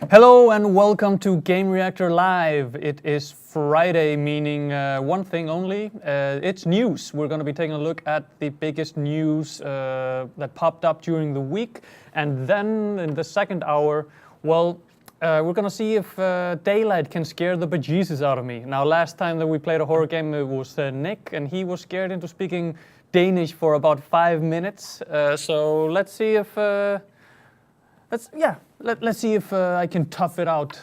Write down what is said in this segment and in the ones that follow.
Hello and welcome to Gamereactor Live. It is Friday, meaning one thing only. It's news. We're going to be taking a look at the biggest news that popped up during the week. And then in the second hour, we're going to see if daylight can scare the bejesus out of me. Now, last time that we played a horror game, it was Nick, and he was scared into speaking Danish for about 5 minutes. So let's see if... Let's see if I can tough it out.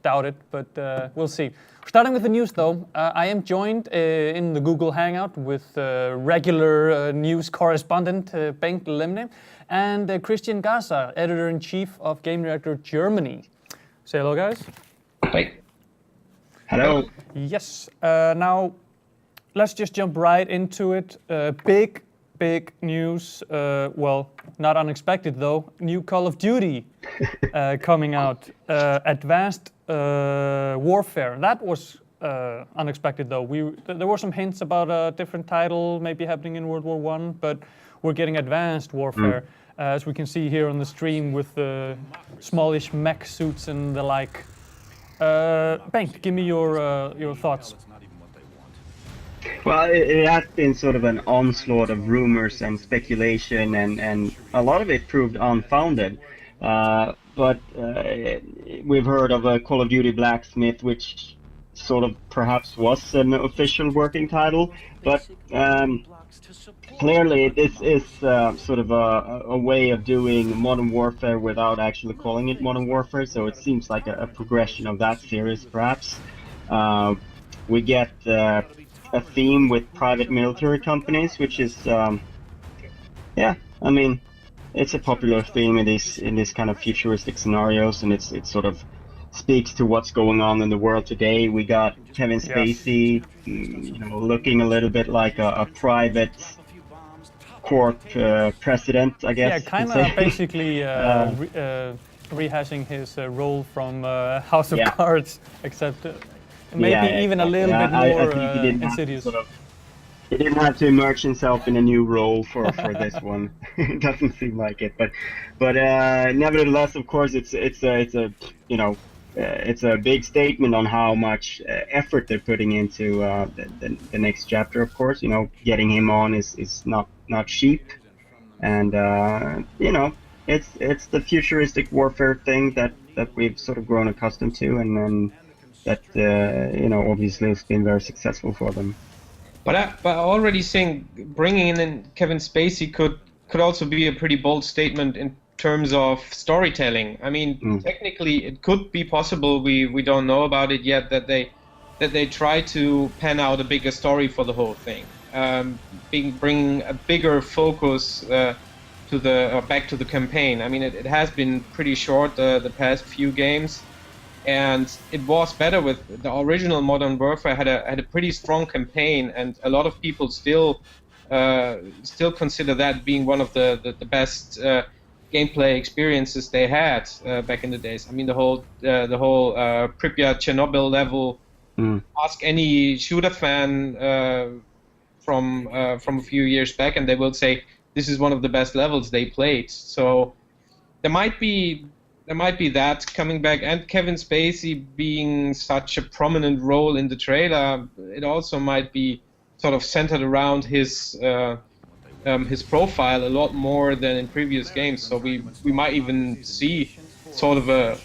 Doubt it, but we'll see. Starting with the news, though, I am joined in the Google Hangout with regular news correspondent Bengt Lemne and Christian Gaza, editor-in-chief of Gamereactor Germany. Say hello, guys. Hi. Hello. Yes. Now, let's just jump right into it. Big news, not unexpected though, new Call of Duty coming out, Advanced Warfare. That was unexpected though. There were some hints about a different title maybe happening in World War I, but we're getting Advanced Warfare, as we can see here on the stream with the smallish mech suits and the like. Bengt, give me your thoughts. Well, it has been sort of an onslaught of rumors and speculation, and a lot of it proved unfounded. But we've heard of a Call of Duty Blacksmith, which sort of perhaps was an official working title, but clearly this is sort of a way of doing Modern Warfare without actually calling it Modern Warfare, so it seems like a progression of that series, perhaps. We get a theme with private military companies, which is, it's a popular theme in this kind of futuristic scenarios, and it sort of speaks to what's going on in the world today. We got Kevin Spacey, looking a little bit like a private corp president, I guess. Yeah, kind of basically rehashing his role from House of Cards, except. Maybe even a little bit more insidious. He didn't have to immerse himself in a new role for this one. It doesn't seem like it, but nevertheless, of course, it's a big statement on how much effort they're putting into the next chapter. Of course, getting him on is not cheap, and it's the futuristic warfare thing that we've sort of grown accustomed to, and then. That obviously has been very successful for them. But I already think bringing in Kevin Spacey could also be a pretty bold statement in terms of storytelling. I mean, technically it could be possible. We don't know about it yet that they try to pan out a bigger story for the whole thing, bring a bigger focus back to the campaign. I mean, it has been pretty short the past few games. And it was better with the original Modern Warfare had a pretty strong campaign, and a lot of people still consider that being one of the best gameplay experiences they had back in the days. I mean, the whole Pripyat Chernobyl level. Ask any shooter fan from a few years back, and they will say this is one of the best levels they played. So there might be that coming back, and Kevin Spacey being such a prominent role in the trailer, it also might be sort of centered around his profile a lot more than in previous games. So we might even see sort of a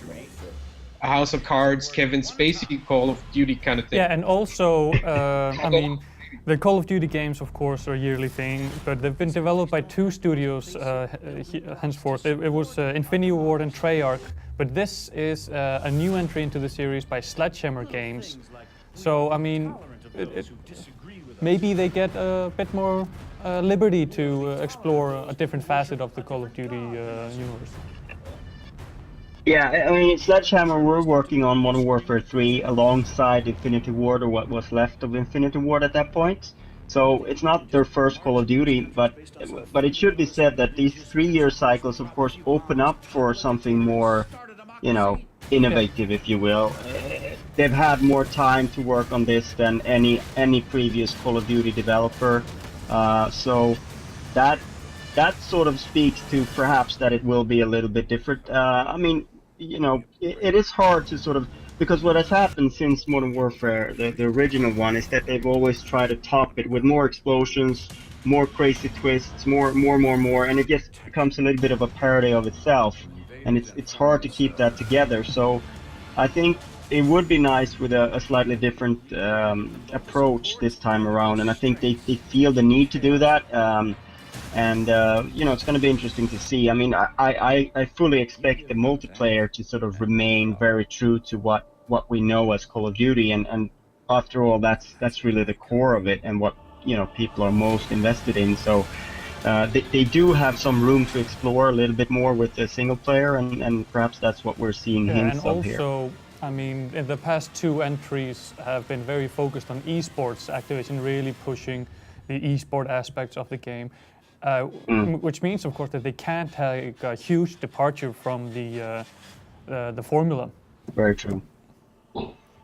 House of Cards, Kevin Spacey Call of Duty kind of thing. Yeah, and also, I mean, the Call of Duty games, of course, are a yearly thing, but they've been developed by two studios henceforth. It was Infinity Ward and Treyarch, but this is a new entry into the series by Sledgehammer Games. So, I mean, maybe they get a bit more liberty to explore a different facet of the Call of Duty universe. Yeah, I mean, Sledgehammer were working on Modern Warfare 3 alongside Infinity Ward, or what was left of Infinity Ward at that point. So it's not their first Call of Duty, but it should be said that these 3-year cycles, of course, open up for something more, innovative, if you will. They've had more time to work on this than any previous Call of Duty developer. So that sort of speaks to perhaps that it will be a little bit different. I mean, it is hard to sort of, because what has happened since Modern Warfare, the original one, is that they've always tried to top it with more explosions, more crazy twists, more, and it just becomes a little bit of a parody of itself, and it's hard to keep that together. So I think it would be nice with a slightly different approach this time around, and I think they feel the need to do that. And it's going to be interesting to see. I mean, I fully expect the multiplayer to sort of remain very true to what we know as Call of Duty, and after all, that's really the core of it, and what people are most invested in. So they do have some room to explore a little bit more with the single player, and perhaps that's what we're seeing hints of here. And also, I mean, in the past 2 entries have been very focused on esports. Activision really pushing the esport aspects of the game. Which means, of course, that they can't take a huge departure from the formula. Very true.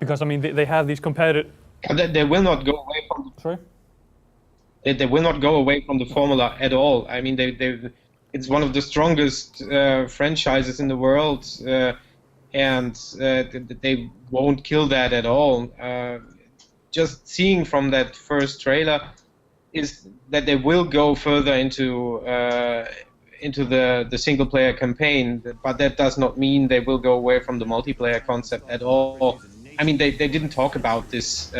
Because I mean, they have these competitive. They will not go away from. Sorry. They will not go away from the formula at all. I mean, it's one of the strongest franchises in the world, and they won't kill that at all. Just seeing from that first trailer is that they will go further into the single player campaign, but that does not mean they will go away from the multiplayer concept at all. I mean, they didn't talk about this,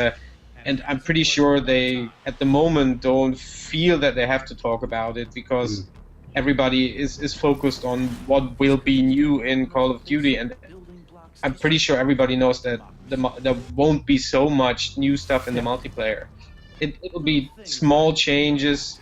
and I'm pretty sure they at the moment don't feel that they have to talk about it, because everybody is focused on what will be new in Call of Duty, and I'm pretty sure everybody knows that there won't be so much new stuff in the multiplayer. It'll be small changes.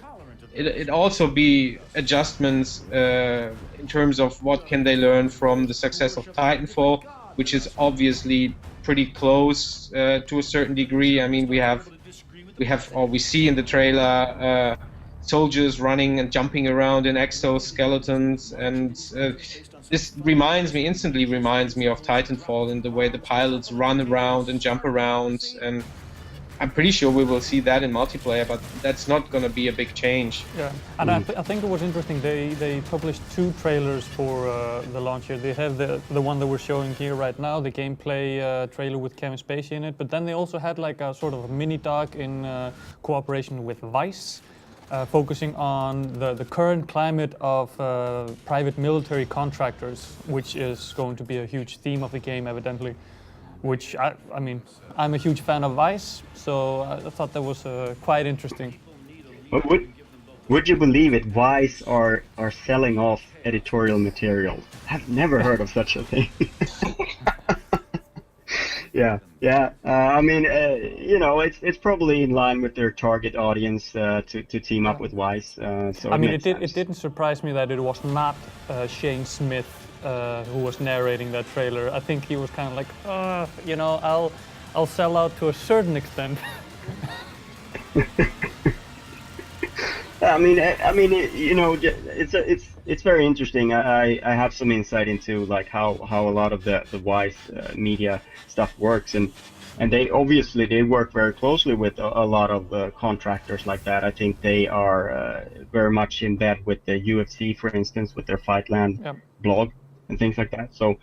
It also be adjustments in terms of what can they learn from the success of Titanfall, which is obviously pretty close to a certain degree. I mean, we see in the trailer soldiers running and jumping around in exoskeletons, and this instantly reminds me of Titanfall in the way the pilots run around and jump around, and I'm pretty sure we will see that in multiplayer, but that's not going to be a big change. Yeah, and I think it was interesting. They published 2 trailers for the launch here. They have the one that we're showing here right now, the gameplay trailer with Kevin Spacey in it. But then they also had like a sort of a mini doc in cooperation with Vice, focusing on the current climate of private military contractors, which is going to be a huge theme of the game, evidently. Which I mean, I'm a huge fan of Vice, so I thought that was quite interesting. But would you believe it? Vice are selling off editorial material. I've never heard of such a thing. Yeah. I mean, it's probably in line with their target audience to team up with Vice. So I mean, it didn't surprise me that it was not Shane Smith who was narrating that trailer. I think he was kind of like, I'll sell out to a certain extent. I mean, it's very interesting. I have some insight into like how a lot of the Vice media stuff works, and they obviously work very closely with a lot of contractors like that. I think they are very much in bed with the UFC, for instance, with their Fightland blog and things like that. So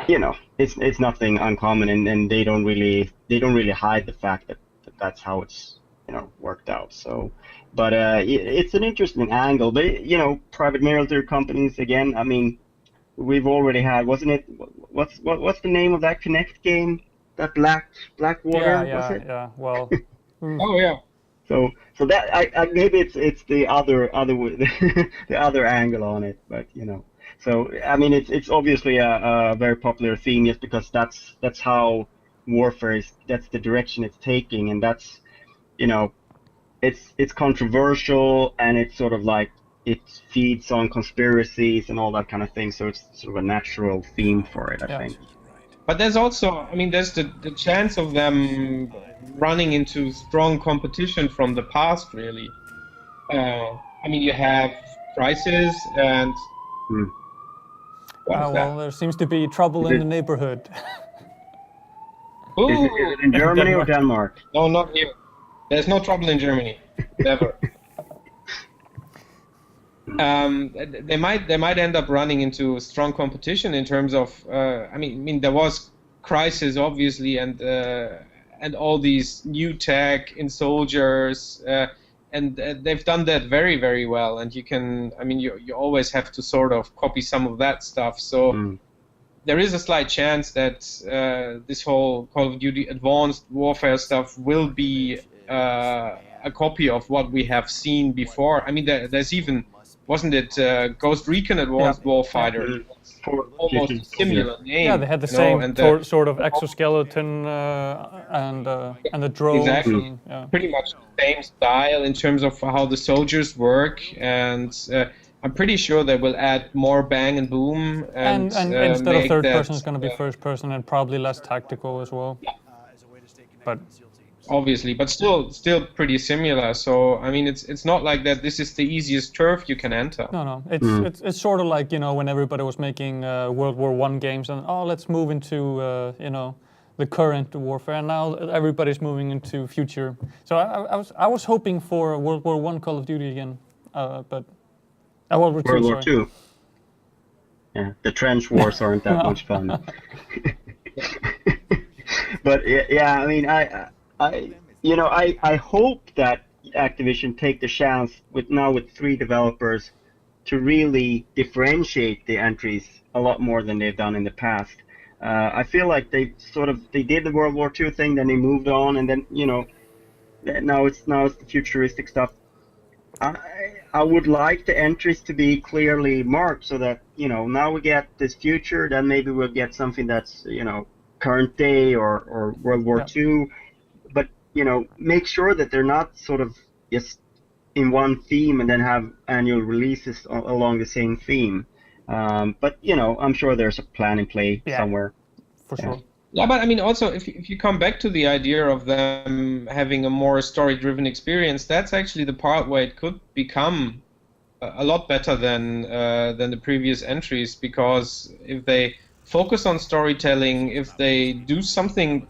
it's nothing uncommon, and they don't really hide the fact that that's how it's worked out. So, but it's an interesting angle. But private military companies again. I mean, we've already had, wasn't it? What's the name of that Kinect game? That Blackwater, was it? Yeah. Well. Oh yeah. So that I maybe it's the other the other angle on it, but So I mean, it's obviously a very popular theme, just because that's how warfare is. That's the direction it's taking, and that's it's controversial, and it's sort of like it feeds on conspiracies and all that kind of thing. So it's sort of a natural theme for it, I think. But there's also, I mean, there's the chance of them running into strong competition from the past, really. I mean, you have Crisis and. Well, there seems to be trouble in the neighborhood. Is it in Germany or Denmark? No, not here. There's no trouble in Germany. Never. they might end up running into strong competition in terms of. I mean, there was Crisis obviously, and all these new tech in soldiers, and they've done that very, very well. And you can, I mean, you always have to sort of copy some of that stuff. So there is a slight chance that this whole Call of Duty Advanced Warfare stuff will be a copy of what we have seen before. I mean, there's even, wasn't it Ghost Recon Advanced Warfighter? Almost a similar name. Yeah, they had the same sort of exoskeleton and the drones. Exactly. And, pretty much the same style in terms of how the soldiers work, and I'm pretty sure they will add more bang and boom. And instead of third person, it's going to be first person and probably less tactical as well. Yeah. But obviously, but still pretty similar. So I mean, it's not like that. This is the easiest turf you can enter. No, it's sort of like, you know, when everybody was making World War I games and let's move into you know, the current warfare, and now everybody's moving into future. So I was hoping for World War I Call of Duty again, but World War II. Yeah, the trench wars aren't that much fun. But yeah, I mean, I hope that Activision take the chance with 3 developers to really differentiate the entries a lot more than they've done in the past. I feel like they did the World War II thing, then they moved on, and then, you know, now it's the futuristic stuff. I would like the entries to be clearly marked so that, you know, now we get this future, then maybe we'll get something that's, you know, current day or World War II, but, you know, make sure that they're not sort of just in one theme and then have annual releases along the same theme. But, you know, I'm sure there's a plan in play somewhere. For sure. Yeah, but I mean, also, if you come back to the idea of them having a more story-driven experience, that's actually the part where it could become a lot better than the previous entries, because if they focus on storytelling, if they do something,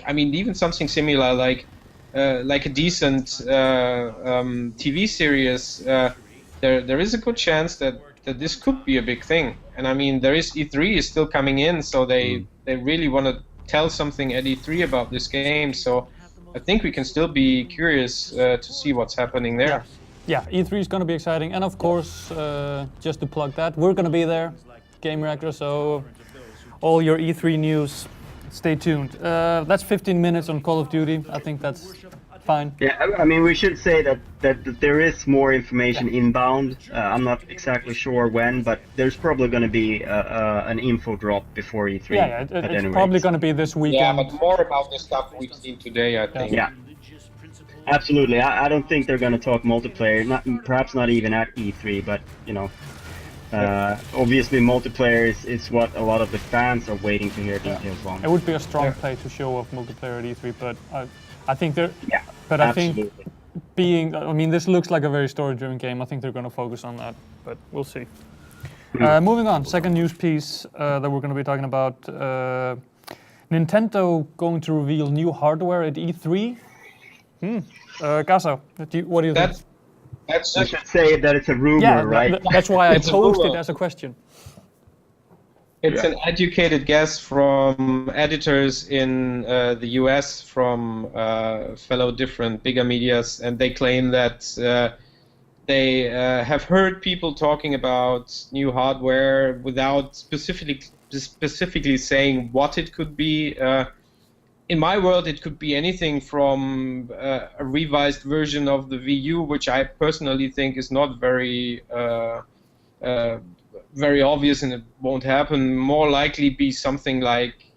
I mean, even something similar like a decent TV series, there is a good chance that this could be a big thing. And I mean, there is E3 is still coming in, so they really want to tell something at E3 about this game. So I think we can still be curious to see what's happening there. Yeah, E3 is going to be exciting, and of course, just to plug that, we're going to be there, Gamereactor. So all your E3 news, stay tuned. That's 15 minutes on Call of Duty. I think that's fine. Yeah, I mean, we should say that there is more information inbound. I'm not exactly sure when, but there's probably going to be an info drop before E3. Yeah, it's probably going to be this weekend. Yeah, but more about the stuff we've seen today, I think. Yeah, absolutely. I don't think they're going to talk multiplayer, perhaps not even at E3, but, you know, obviously multiplayer is what a lot of the fans are waiting to hear details on. It would be a strong play to show off multiplayer at E3, but I think they're... Yeah, but absolutely. I think I mean, this looks like a very story-driven game. I think they're going to focus on that, but we'll see. Moving on, second news piece that we're going to be talking about. Nintendo going to reveal new hardware at E3. Gaza, what do you think? I should say that it's a rumor, right? That's why I posed it as a question. It's an educated guess from editors in the US, from fellow different bigger medias, and they claim that they have heard people talking about new hardware without specifically saying what it could be. In my world, it could be anything from a revised version of the Wii U, which I personally think is not very obvious and it won't happen. More likely be something like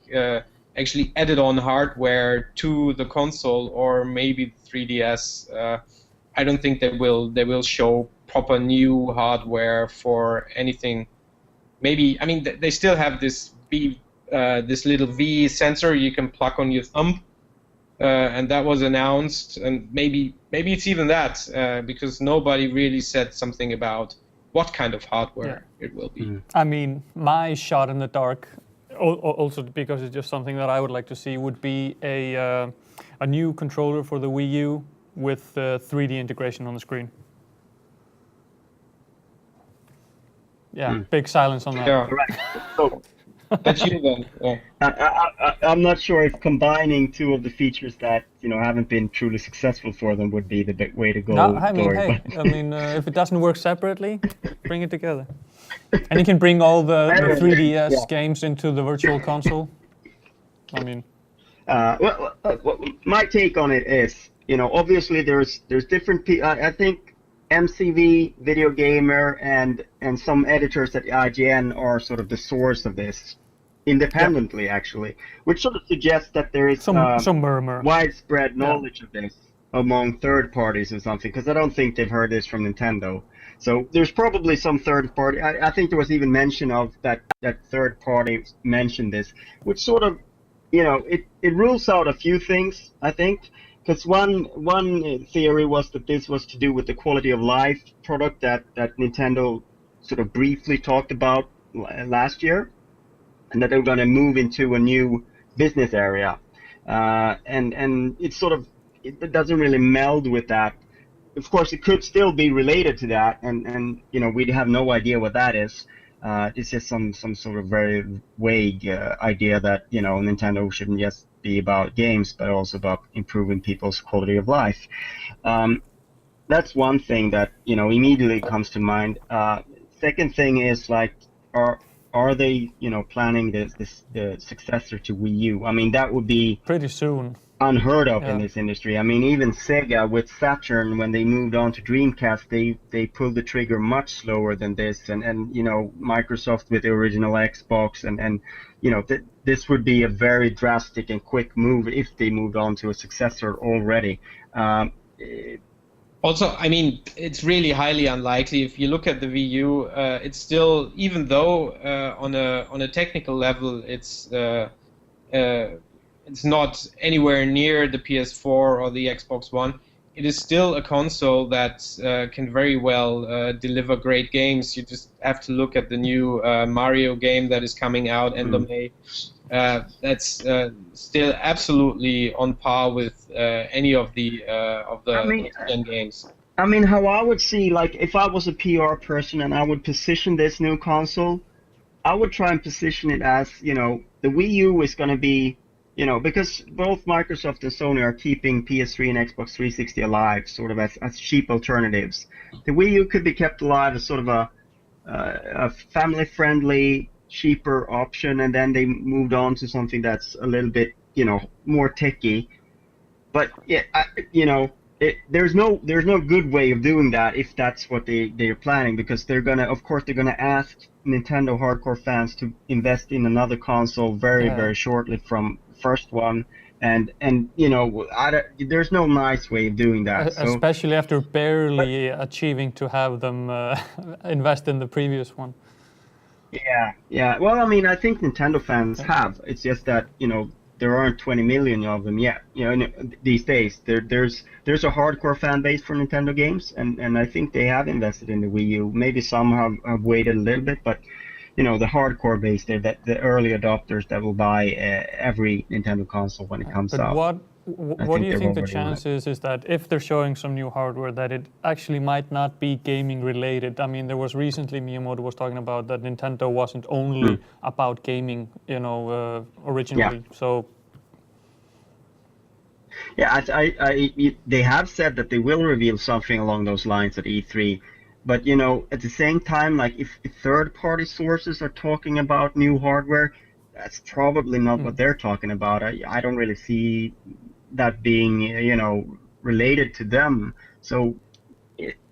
actually added on hardware to the console, or maybe 3DS. I don't think they will show proper new hardware for anything. Maybe, I mean, they still have this this little V sensor you can plug on your thumb, and that was announced, and maybe it's even that, because nobody really said something about what kind of hardware it will be. I mean, my shot in the dark, also because it's just something that I would like to see, would be a new controller for the Wii U with 3D integration on the screen. big silence on that. Yeah, Right. So that's you then. Yeah. I'm not sure if combining two of the features that haven't been truly successful for them would be the big way to go. No, I mean, Dory, hey, I mean, if it doesn't work separately, bring it together. And you can bring all the 3DS games into the virtual console. I mean, well, my take on it is, obviously there's different. I think MCV, Video Gamer, and some editors at IGN are sort of the source of this, independently actually, which sort of suggests that there is some murmur, widespread knowledge of this among third parties or something, because I don't think they've heard this from Nintendo. So there's probably some third party. I think there was even mention of that third party mentioned this, which sort of, it rules out a few things, I think, because one theory was that this was to do with the quality of life product that Nintendo sort of briefly talked about last year, and that they were going to move into a new business area, and it's sort of, it doesn't really meld with that. Of course, it could still be related to that, and we have no idea what that is. It's just some sort of very vague idea that Nintendo shouldn't just be about games, but also about improving people's quality of life. That's one thing that immediately comes to mind. Second thing is, like, are they planning the successor to Wii U? I mean, that would be pretty soon. Unheard of in this industry. I mean, even Sega with Saturn, when they moved on to Dreamcast, they pulled the trigger much slower than this, and Microsoft with the original Xbox, and this would be a very drastic and quick move if they moved on to a successor already. Also, I mean, it's really highly unlikely. If you look at the Wii U, it's still, even though on a technical level, it's not anywhere near the PS4 or the Xbox One, it is still a console that can very well deliver great games. You just have to look at the new Mario game that is coming out end of May. That's still absolutely on par with any of the next-gen games. I mean, how I would see, like, if I was a PR person and I would position this new console, I would try and position it as, the Wii U is going to be, because both Microsoft and Sony are keeping PS3 and Xbox 360 alive, sort of as cheap alternatives. The Wii U could be kept alive as sort of a family-friendly, cheaper option, and then they moved on to something that's a little bit, more techy. But there's no good way of doing that if that's what they're planning, because they're gonna ask Nintendo hardcore fans to invest in another console very shortly from first one, and there's no nice way of doing that. Especially after barely achieving to have them invest in the previous one. Yeah. Well, I mean, I think Nintendo fans have. It's just that there aren't 20 million of them yet. These days there's a hardcore fan base for Nintendo games, and I think they have invested in the Wii U. Maybe some have waited a little bit, but the hardcore base, they're the early adopters that will buy every Nintendo console when it comes out. What do you think the chances is that if they're showing some new hardware, that it actually might not be gaming related? I mean, there was recently Miyamoto was talking about that Nintendo wasn't only about gaming, originally. Yeah. So. Yeah, they have said that they will reveal something along those lines at E3. But, at the same time, like, if third-party sources are talking about new hardware, that's probably not what they're talking about. I don't really see that being, related to them. So,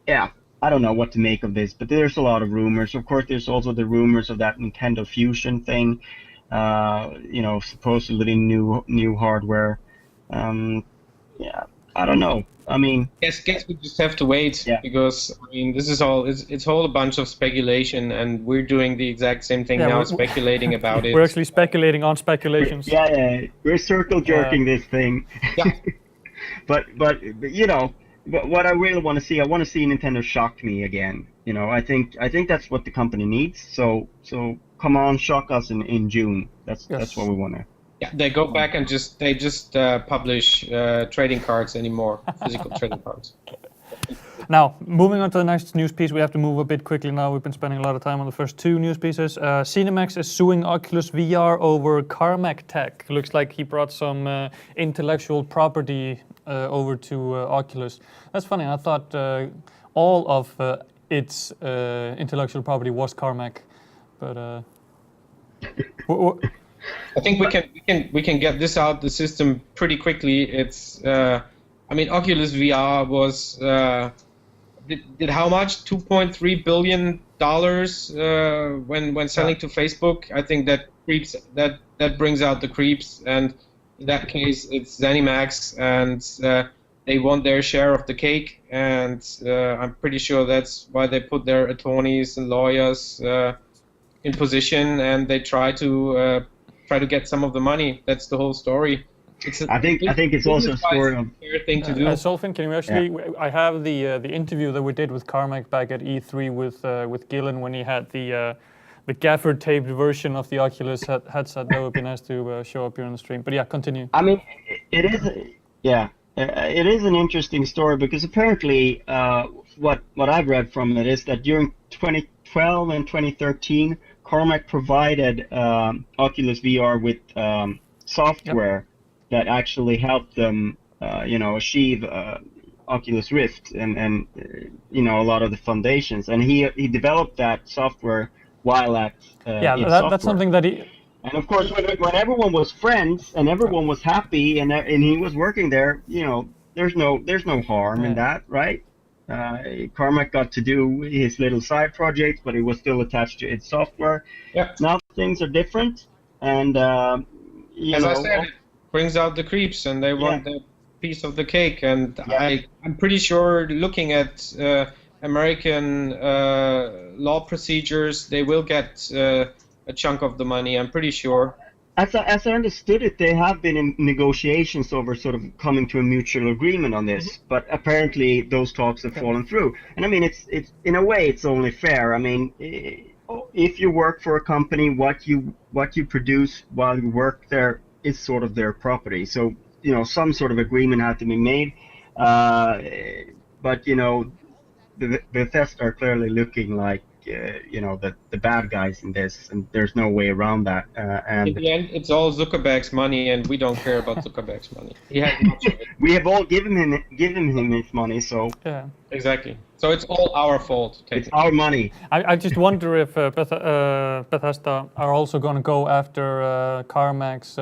I don't know what to make of this, but there's a lot of rumors. Of course, there's also the rumors of that Nintendo Fusion thing, supposedly new hardware. I don't know. I mean, guess we just have to wait, because I mean, this is all it's all a bunch of speculation, and we're doing the exact same thing now, speculating about it. We're actually speculating on speculations. We're circle jerking this thing. Yeah. but what I really want to see, I want to see Nintendo shock me again. I think that's what the company needs. So come on, shock us in June. That's what we want to. Yeah, they go back and just publish trading cards anymore, physical trading cards. Now, moving on to the next news piece, we have to move a bit quickly now. We've been spending a lot of time on the first two news pieces. Cinemax is suing Oculus VR over Carmack Tech. Looks like he brought some intellectual property over to Oculus. That's funny. I thought all of its intellectual property was Carmack, but I think we can get this out the system pretty quickly. It's I mean, Oculus VR was did how much? $2.3 billion when selling to Facebook. I think that creeps that brings out the creeps, and in that case, it's ZeniMax, and they want their share of the cake. And I'm pretty sure that's why they put their attorneys and lawyers in position, and they try to get some of the money. That's the whole story. I think it's also a story of fair thing to do. Solfin, can you actually? Yeah. I have the interview that we did with Carmack back at E3 with Gillen when he had the gaffer taped version of the Oculus headset. That would be nice to show up here on the stream. But yeah, continue. I mean, it is an interesting story because apparently what I've read from it is that during 2012 and 2013, Carmack provided Oculus VR with software that actually helped them, achieve Oculus Rift and a lot of the foundations. And he developed that software while at that's something that he. And of course, when everyone was friends and everyone was happy and he was working there, there's no harm in that, right? Carmack got to do his little side projects, but he was still attached to its software. Yeah. Now things are different, and I said, it brings out the creeps, and they want that piece of the cake. And I'm pretty sure, looking at American law procedures, they will get a chunk of the money. I'm pretty sure. As I understood it, they have been in negotiations over sort of coming to a mutual agreement on this, but apparently those talks have fallen through. And I mean, it's in a way it's only fair. I mean, if you work for a company, what you produce while you work there is sort of their property. So some sort of agreement had to be made. But the Bethesda are clearly looking like the bad guys in this, and there's no way around that. And in the end, it's all Zuckerberg's money, and we don't care about Zuckerberg's money. He has much of it. We have all given him his money, so yeah, exactly. So it's all our fault. It's our money. I just wonder if Bethesda are also going to go after Carmack's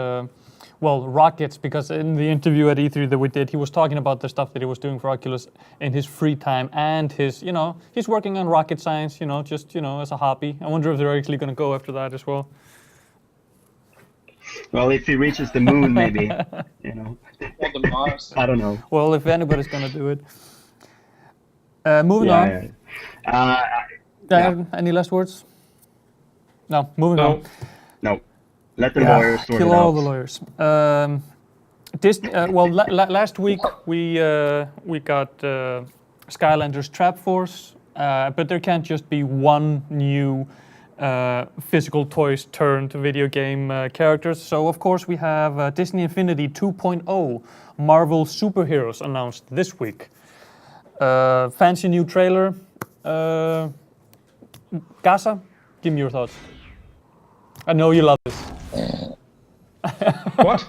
rockets, because in the interview at E3 that we did, he was talking about the stuff that he was doing for Oculus in his free time, and his, he's working on rocket science, just, as a hobby. I wonder if they're actually going to go after that as well. Well, if he reaches the moon, maybe, Or the Mars. I don't know. Well, if anybody's going to do it. Moving on. Any last words? No, moving on. No. Let the lawyers sort it out. Kill all the lawyers. Disney. Last week we got Skylanders Trap Force, but there can't just be one new physical toys turned video game characters. So of course we have Disney Infinity 2.0 Marvel Superheroes announced this week. Fancy new trailer. Gaza, give me your thoughts. I know you love this. What?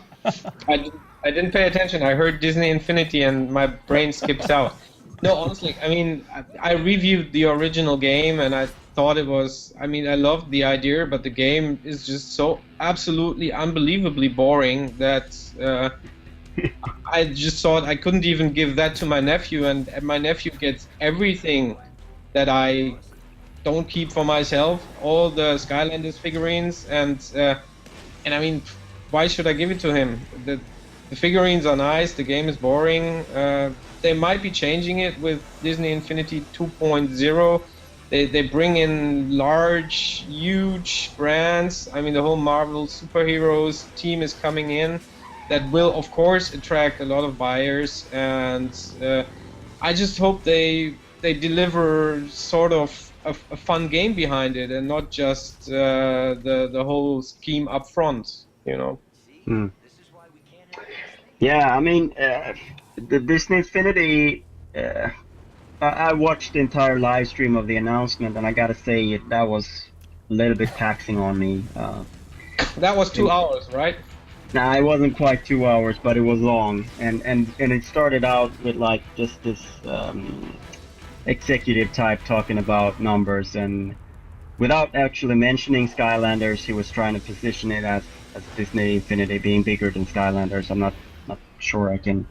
I didn't pay attention. I heard Disney Infinity and my brain skips out. No, honestly, I mean, I reviewed the original game and I thought it was, I loved the idea, but the game is just so absolutely unbelievably boring that I just thought I couldn't even give that to my nephew, and my nephew gets everything that I don't keep for myself, all the Skylanders figurines, and I mean, why should I give it to him? The figurines are nice, the game is boring. They might be changing it with Disney Infinity 2.0. They bring in large, huge brands. I mean, the whole Marvel superheroes team is coming in. That will, of course, attract a lot of buyers, and I just hope they deliver sort of a fun game behind it, and not just the whole scheme up front, Yeah, I mean, the Disney Infinity, I watched the entire live stream of the announcement, and I gotta say that was a little bit taxing on me. That was 2 hours, right? Nah, it wasn't quite 2 hours, but it was long, and it started out with like just this executive type talking about numbers, and without actually mentioning Skylanders, he was trying to position it as Disney Infinity being bigger than Skylanders. I'm not sure I can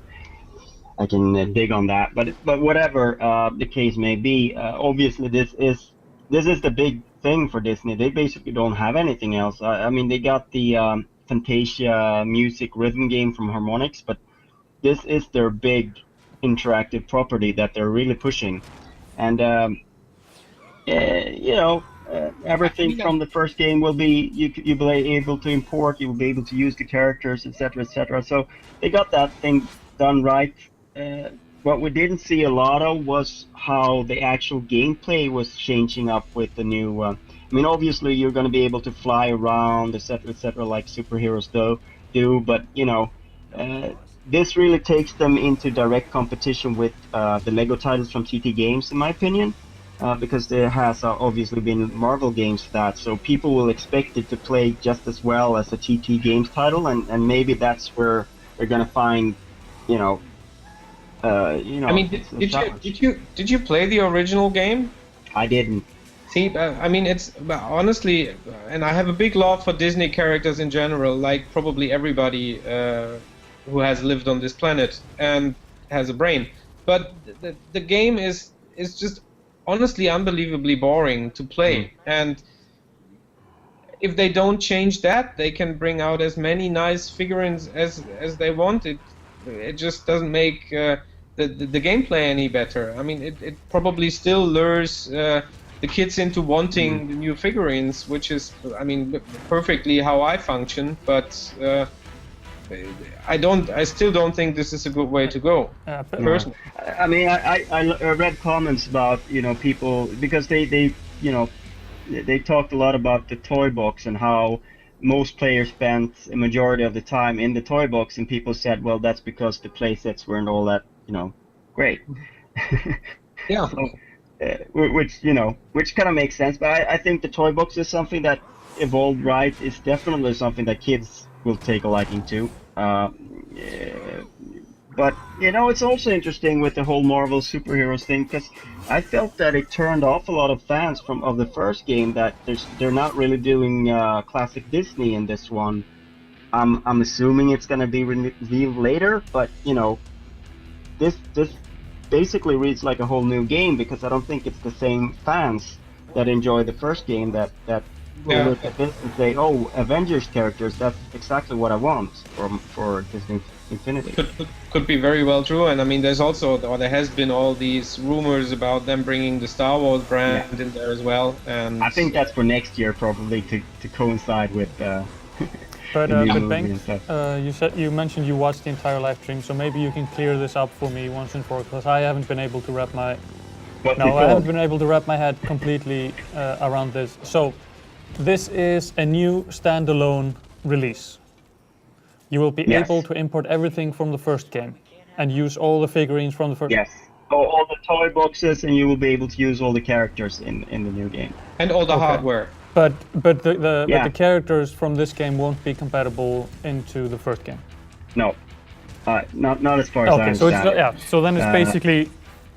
dig on that, but whatever the case may be, obviously this is the big thing for Disney. They basically don't have anything else. I mean, they got the Fantasia music rhythm game from Harmonix, but this is their big interactive property that they're really pushing, and you know. Everything from the first game will be you'll be able to import. You will be able to use the characters, etc., etc. So they got that thing done right. What we didn't see a lot of was how the actual gameplay was changing up with the new. I mean, obviously you're going to be able to fly around, etc., like superheroes do. But you know, this really takes them into direct competition with the Lego titles from TT Games, in my opinion. Because there has obviously been Marvel games for that, so people will expect it to play just as well as a TT Games title, and maybe that's where they're gonna find, you know. I mean, did you play the original game? I didn't. See, I mean, it's honestly, and I have a big love for Disney characters in general, like probably everybody who has lived on this planet and has a brain. But the game is just honestly unbelievably boring to play, and if they don't change that, they can bring out as many nice figurines as they want. It just doesn't make the gameplay any better. I mean, it probably still lures the kids into wanting the new figurines, which is, I mean, perfectly how I function, but I still don't think this is a good way to go. Personally. I mean, I read comments about, you know, people, because they you know, they talked a lot about the toy box and how most players spent a majority of the time in the toy box, and people said, well, that's because the play sets weren't all that, you know, great. Yeah. So, which kind of makes sense, but I think the toy box is something that evolved right. It's definitely something that kids will take a liking to. But you know, it's also interesting with the whole Marvel superheroes thing, because I felt that it turned off a lot of fans of the first game, that they're not really doing classic Disney in this one. I'm assuming it's going to be revealed later, but you know, this basically reads like a whole new game, because I don't think it's the same fans that enjoy the first game that will look at this and say, oh, Avengers characters, that's exactly what I want for Disney Infinity. Could be very well true, and I mean, there has been all these rumors about them bringing the Star Wars brand in there as well, and I think that's for next year, probably to coincide with But Bengt, you mentioned you watched the entire live stream, so maybe you can clear this up for me once and for all, because I haven't been able to wrap my head completely around this. So this is a new standalone release. You will be able to import everything from the first game and use all the figurines from the first. Yes. All the toy boxes, and you will be able to use all the characters in the new game. And all the hardware. But the characters from this game won't be compatible into the first game. No, not as far as I understand. So then it's basically.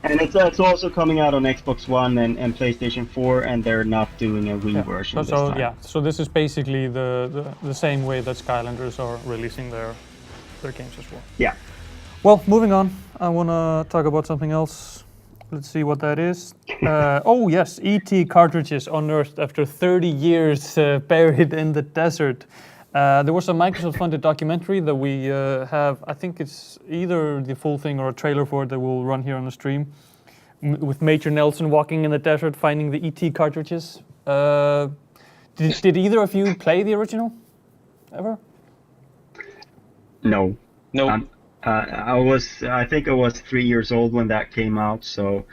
And it's also coming out on Xbox One and PlayStation 4, and they're not doing a Wii version this time. So this is basically the same way that Skylanders are releasing their games as well. Yeah. Well, moving on, I want to talk about something else. Let's see what that is. Oh yes, ET cartridges unearthed after 30 years buried in the desert. There was a Microsoft-funded documentary that we have. I think it's either the full thing or a trailer for it that we'll run here on the stream, with Major Nelson walking in the desert finding the ET cartridges. Did either of you play the original ever? No. No. I think I was 3 years old when that came out. So.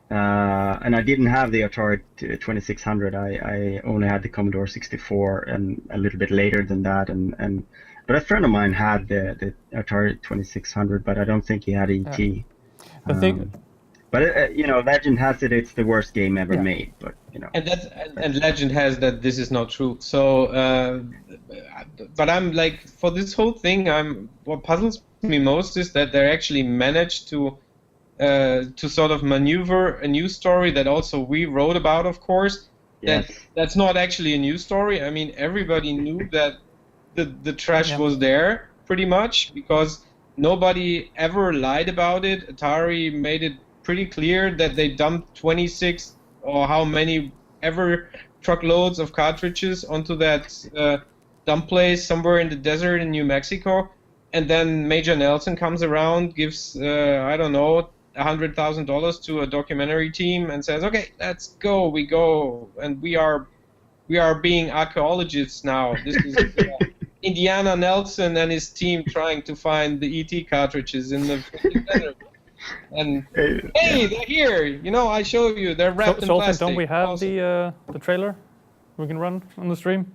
And I didn't have the Atari 2600. I only had the Commodore 64, and a little bit later than that. But a friend of mine had the Atari 2600, but I don't think he had ET. But legend has it it's the worst game ever Yeah. made. But And legend has that this is not true. So, but I'm like, for this whole thing, what puzzles me most is that they actually managed to sort of maneuver a news story that also we wrote about, of course. yes. That's not actually a news story. I mean, everybody knew that the trash was there pretty much, because nobody ever lied about it. Atari made it pretty clear that they dumped 26 or how many ever truckloads of cartridges onto that dump place somewhere in the desert in New Mexico. And then Major Nelson comes around, gives, I don't know, $100,000 to a documentary team and says, okay, let's go. We go. And we are being archaeologists now. This is Indiana Nelson and his team trying to find the ET cartridges in the desert. And hey, they're here! I show you. They're wrapped in plastic. Don't we have the trailer we can run on the stream?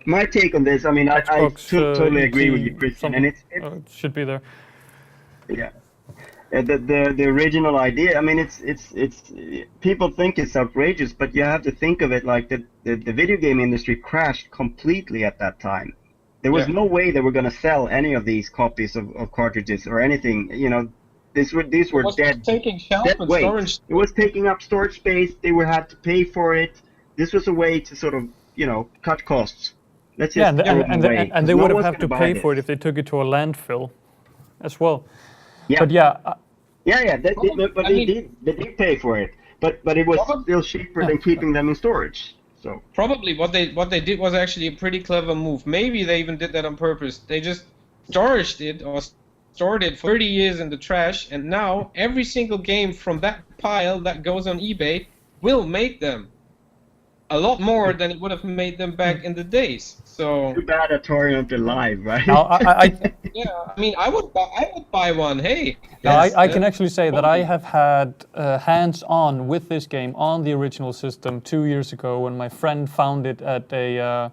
My take on this, I mean, I totally agree with you, Christian, and it should be there. Yeah, the original idea. I mean, it's people think it's outrageous, but you have to think of it like the video game industry crashed completely at that time. There was no way they were going to sell any of these copies of cartridges or anything. These were dead. Taking shelf dead and weight. storage. It was taking up storage space. They had to pay for it. This was a way to sort of cut costs. Let's just and they would have to pay for it if they took it to a landfill, as well. Yeah. But they did pay for it. But it was still cheaper than keeping them in storage. So probably what they did was actually a pretty clever move. Maybe they even did that on purpose. They just stored it for 30 years in the trash, and now every single game from that pile that goes on eBay will make them a lot more than it would have made them back in the days. So too bad Atari aren't alive, right? Now, I mean, I would buy one. Hey. Now, I can actually say that I have had hands-on with this game on the original system 2 years ago when my friend found it at a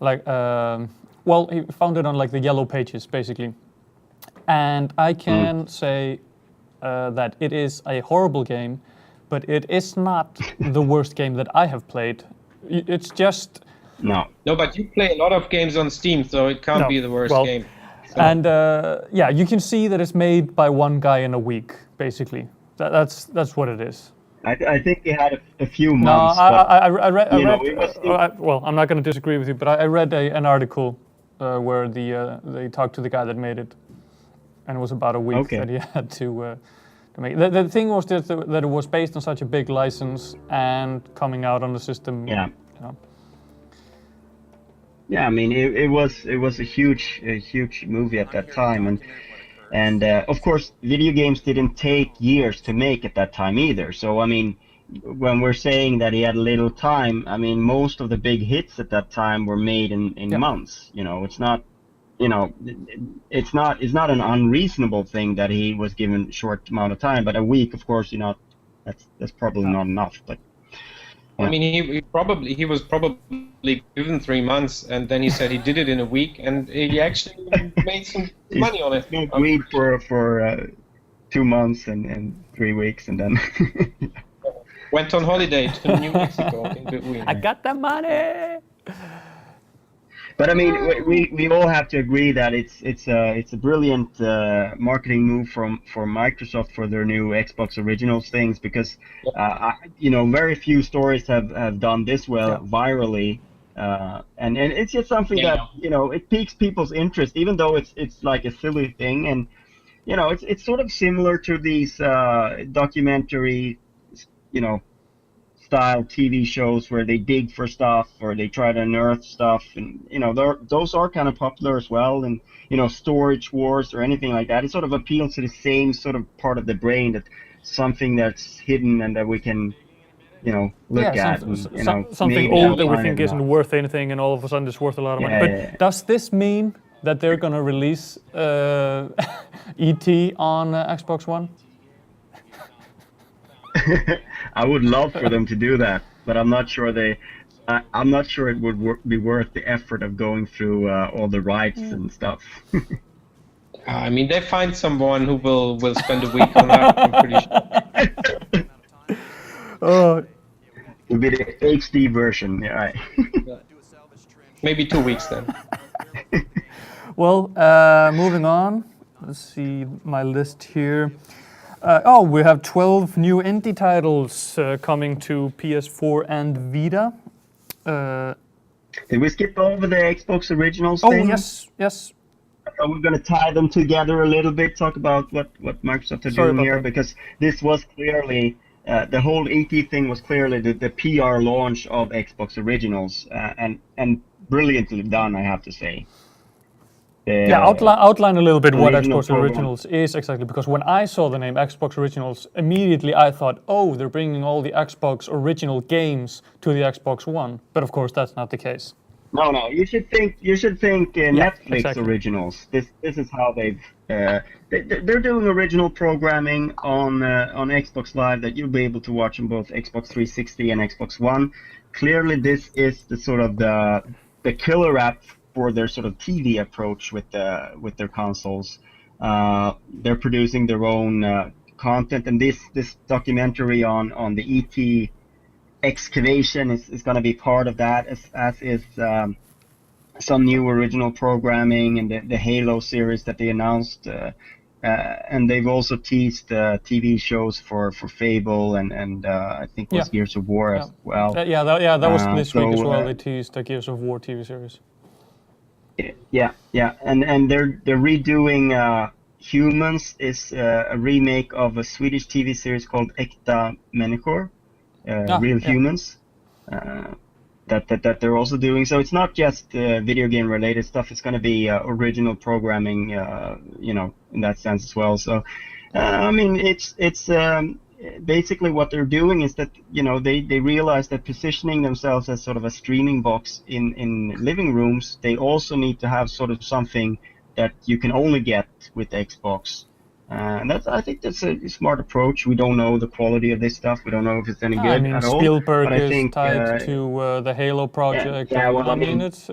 he found it on like the yellow pages basically, and I can say that it is a horrible game, but it is not the worst game that I have played. It's just no, but you play a lot of games on Steam, so it can't be the worst game. So. And you can see that it's made by one guy in a week, basically. That's what it is. I think they had a few months. No, I read. Well, I'm not going to disagree with you, but I read an article where they talked to the guy that made it, and it was about a week that he had to make. The thing was that it was based on such a big license and coming out on the system. Yeah. Yeah, I mean, it was a huge movie at that time, and of course, video games didn't take years to make at that time either. So I mean, when we're saying that he had little time, I mean, most of the big hits at that time were made in months. It's not, it's not an unreasonable thing that he was given a short amount of time, but a week, of course, that's probably not enough, but. I mean, he was probably given 3 months, and then he said he did it in a week, and he actually made some money on it. He agreed for 2 months and 3 weeks, and then went on holiday to New Mexico in between. I got the money. But I mean, we all have to agree that it's a brilliant marketing move for Microsoft for their new Xbox Originals things, because very few stories have done this well virally, and it's just something that it piques people's interest, even though it's like a silly thing, and it's sort of similar to these documentary style TV shows where they dig for stuff or they try to unearth stuff, and those are kind of popular as well, and storage wars or anything like that. It sort of appeals to the same sort of part of the brain, that something that's hidden and that we can look at, something old that we think isn't worth anything, and all of a sudden it's worth a lot of money. But does this mean that they're going to release ET on Xbox One? I would love for them to do that, but I'm not sure I'm not sure it would be worth the effort of going through all the rights and stuff. I mean, they find someone who will spend a week on that. I'm pretty sure. Oh, It'll be the HD version, yeah, right. Maybe 2 weeks then. well, moving on. Let's see my list here. We have 12 new indie titles coming to PS4 and Vita. Did we skip over the Xbox Originals Oh, thing? yes. Are we going to tie them together a little bit, talk about what Microsoft are doing here? That. Because this was clearly, the whole ET thing was clearly the PR launch of Xbox Originals, and brilliantly done, I have to say. Outline a little bit what Xbox program. Originals is exactly, because when I saw the name Xbox Originals, immediately I thought, oh, they're bringing all the Xbox original games to the Xbox One. But of course, that's not the case. No. You should think Netflix exactly. Originals. This is how they're doing original programming on Xbox Live that you'll be able to watch on both Xbox 360 and Xbox One. Clearly, this is the sort of the killer app for their sort of TV approach with their consoles. They're producing their own content, and this documentary on the ET excavation is going to be part of that, as is some new original programming and the Halo series that they announced, and they've also teased TV shows for Fable and I think it was Gears of War as well. That was this week as well. They teased the Gears of War TV series. Yeah, and they're redoing Humans is a remake of a Swedish TV series called Äkta Människor, Real Humans, that they're also doing. So it's not just video game related stuff. It's going to be original programming, in that sense as well. So, I mean, it's basically what they're doing is that they realize that positioning themselves as sort of a streaming box in living rooms, they also need to have sort of something that you can only get with Xbox. And I think that's a smart approach. We don't know the quality of this stuff. We don't know if it's any good I mean, at all. Spielberg is tied to the Halo project. I mean, it's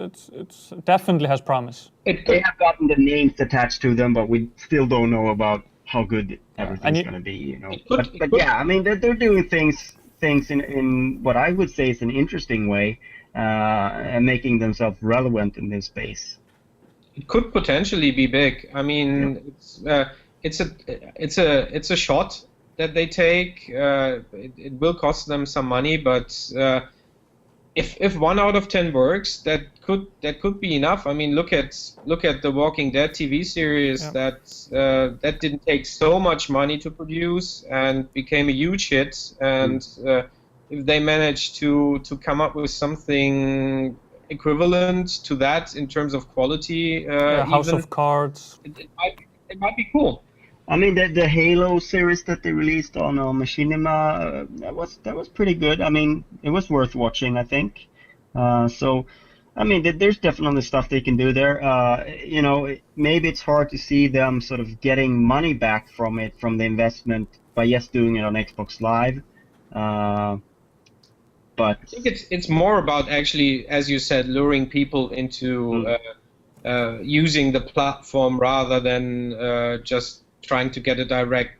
definitely has promise. They have gotten the names attached to them, but we still don't know about how good everything's going to be. But yeah, I mean, they're doing things in what I would say is an interesting way, and making themselves relevant in this space. It could potentially be big. I mean, it's a shot that they take. It will cost them some money, but if 1 out of 10 works, that could be enough. I mean, look at the Walking Dead TV series that didn't take so much money to produce and became a huge hit. And if they manage to come up with something equivalent to that in terms of quality, House of Cards, it might be cool. I mean, the Halo series that they released on Machinima, that was pretty good. I mean, it was worth watching, I think. So, I mean, there's definitely stuff they can do there. Maybe it's hard to see them sort of getting money back from the investment by just doing it on Xbox Live. But I think it's more about actually, as you said, luring people into using the platform rather than just trying to get a direct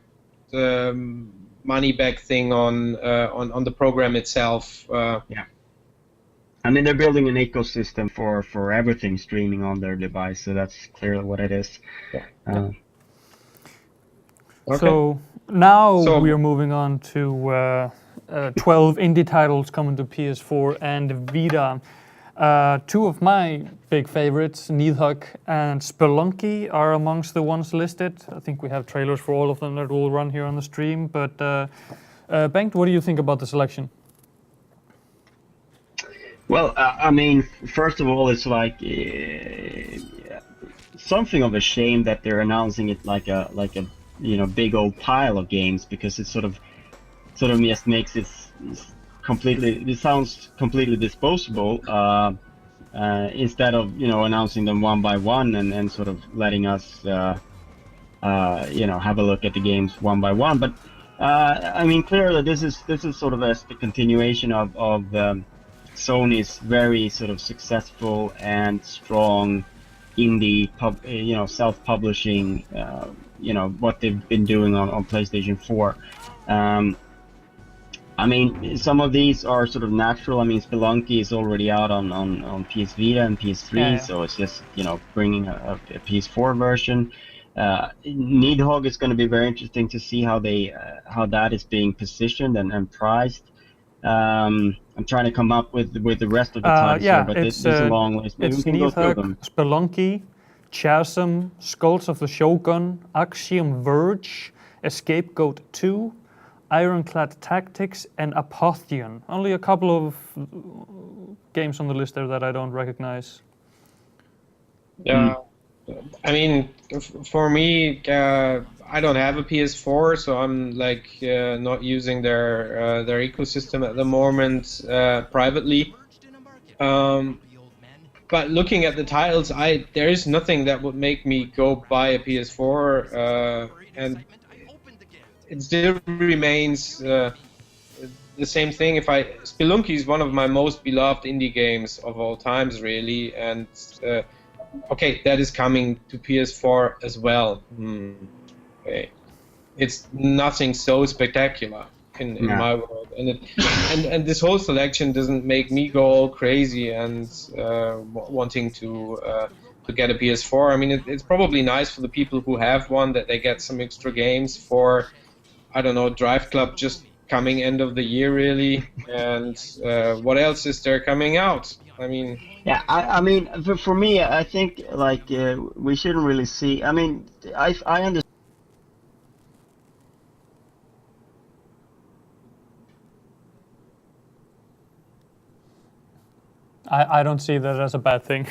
money back thing on the program itself. I mean, they're building an ecosystem for everything streaming on their device, so that's clearly what it is. Okay. So now we are moving on to 12 indie titles coming to PS4 and Vita. Two of my big favorites, Nidhogg and Spelunky, are amongst the ones listed. I think we have trailers for all of them that will run here on the stream. But Bengt, what do you think about the selection? Well, I mean, first of all, it's like something of a shame that they're announcing it like a big old pile of games, because it sort of just makes it sounds completely disposable, instead of announcing them one by one and sort of letting us have a look at the games one by one. But I mean, clearly this is sort of the continuation of Sony's very sort of successful and strong indie self-publishing, what they've been doing on PlayStation 4. I mean, some of these are sort of natural. I mean, Spelunky is already out on PS Vita and PS3, Yeah. so it's just bringing a PS4 version. Nidhogg is going to be very interesting to see how that is being positioned and priced. I'm trying to come up with the rest of the titles here, but this is a long list. Maybe we can go through them. Spelunky, Chasm, Skulls of the Shogun, Axiom Verge, Scapegoat 2, Ironclad Tactics, and Apotheon. Only a couple of games on the list there that I don't recognize. Yeah, I mean, for me, I don't have a PS4, so I'm like not using their ecosystem at the moment privately. But looking at the titles, there is nothing that would make me go buy a PS4, and it still remains the same thing. Spelunky is one of my most beloved indie games of all times, really, and okay, that is coming to PS4 as well. Okay. It's nothing so spectacular in my world, and this whole selection doesn't make me go all crazy and wanting to get a PS4. I mean, it's probably nice for the people who have one that they get some extra games for, I don't know, Drive Club just coming end of the year, really, and what else is there coming out? I mean, yeah, I mean, for me, I think like we shouldn't really see. I mean, I understand. I don't see that as a bad thing.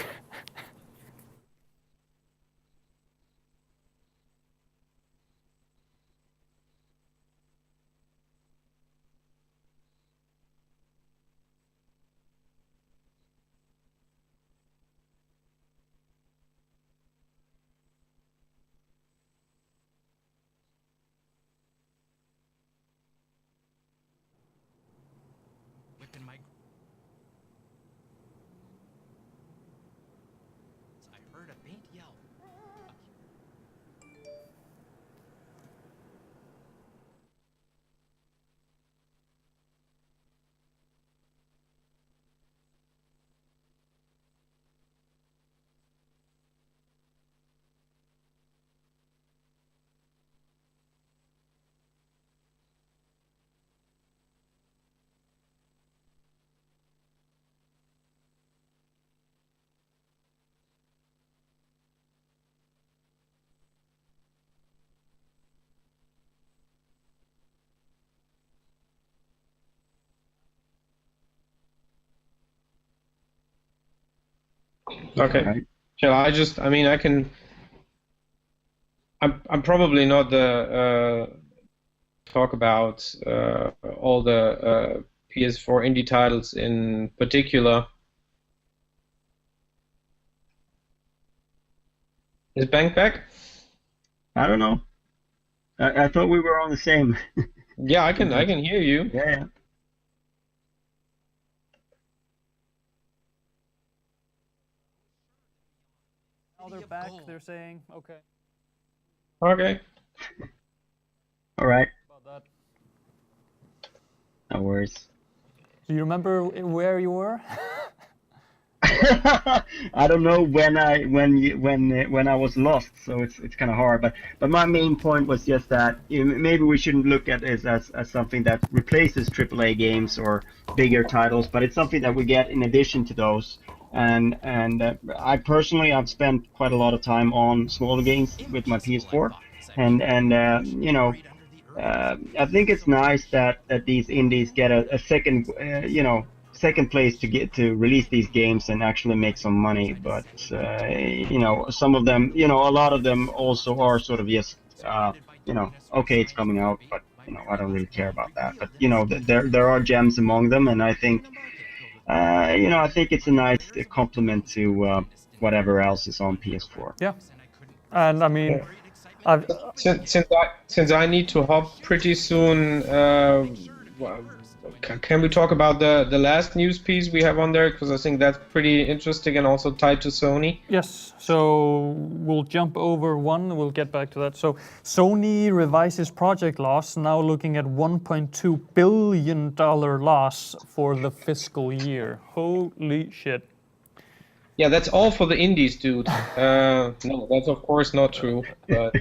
okay. Right. Shall I just? I mean, I can. I'm probably not the talk about all the PS4 indie titles in particular. Is Bank back? I don't know. I thought we were on the same. Yeah, I can hear you. Yeah. Now they're back, they're saying, okay. Okay. All right. About that. No worries. Do you remember where you were? I don't know when I was lost, so it's kind of hard. But my main point was just that maybe we shouldn't look at it as something that replaces AAA games or bigger titles, but it's something that we get in addition to those. And I personally, I've spent quite a lot of time on smaller games with my PS4, and I think it's nice that these indies get a second second place to release these games and actually make some money. But some of them, a lot of them also are sort of just okay, it's coming out, but I don't really care about that. But there are gems among them, and I think I think it's a nice compliment to whatever else is on PS4. Yeah, and I mean, since I need to hop pretty soon, can we talk about the last news piece we have on there? Because I think that's pretty interesting and also tied to Sony. Yes, so we'll jump over one, we'll get back to that. So Sony revises project loss, now looking at $1.2 billion loss for the fiscal year. Holy shit. Yeah, that's all for the indies, dude. No, that's of course not true. But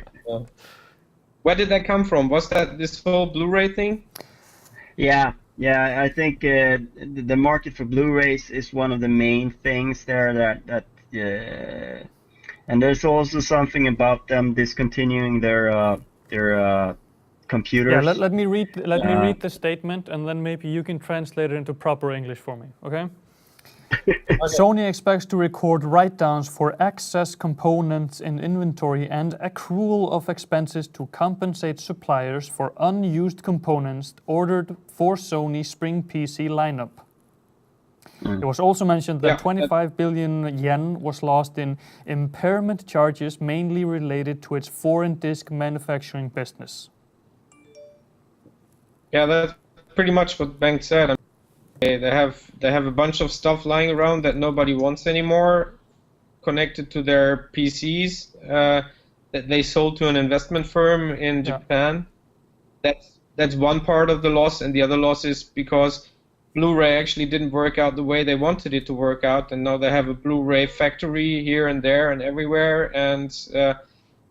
where did that come from? Was that this whole Blu-ray thing? Yeah, I think the market for Blu-rays is one of the main things there. And there's also something about them discontinuing their computers. Yeah, let me read the statement, and then maybe you can translate it into proper English for me, okay? Sony expects to record write-downs for excess components in inventory and accrual of expenses to compensate suppliers for unused components ordered for Sony Spring PC lineup. It was also mentioned that 25 billion yen was lost in impairment charges mainly related to its foreign disc manufacturing business. Yeah, that's pretty much what Bengt said. They have a bunch of stuff lying around that nobody wants anymore, connected to their PCs that they sold to an investment firm in Japan. That's one part of the loss, and the other loss is because Blu-ray actually didn't work out the way they wanted it to work out, and now they have a Blu-ray factory here and there and everywhere, and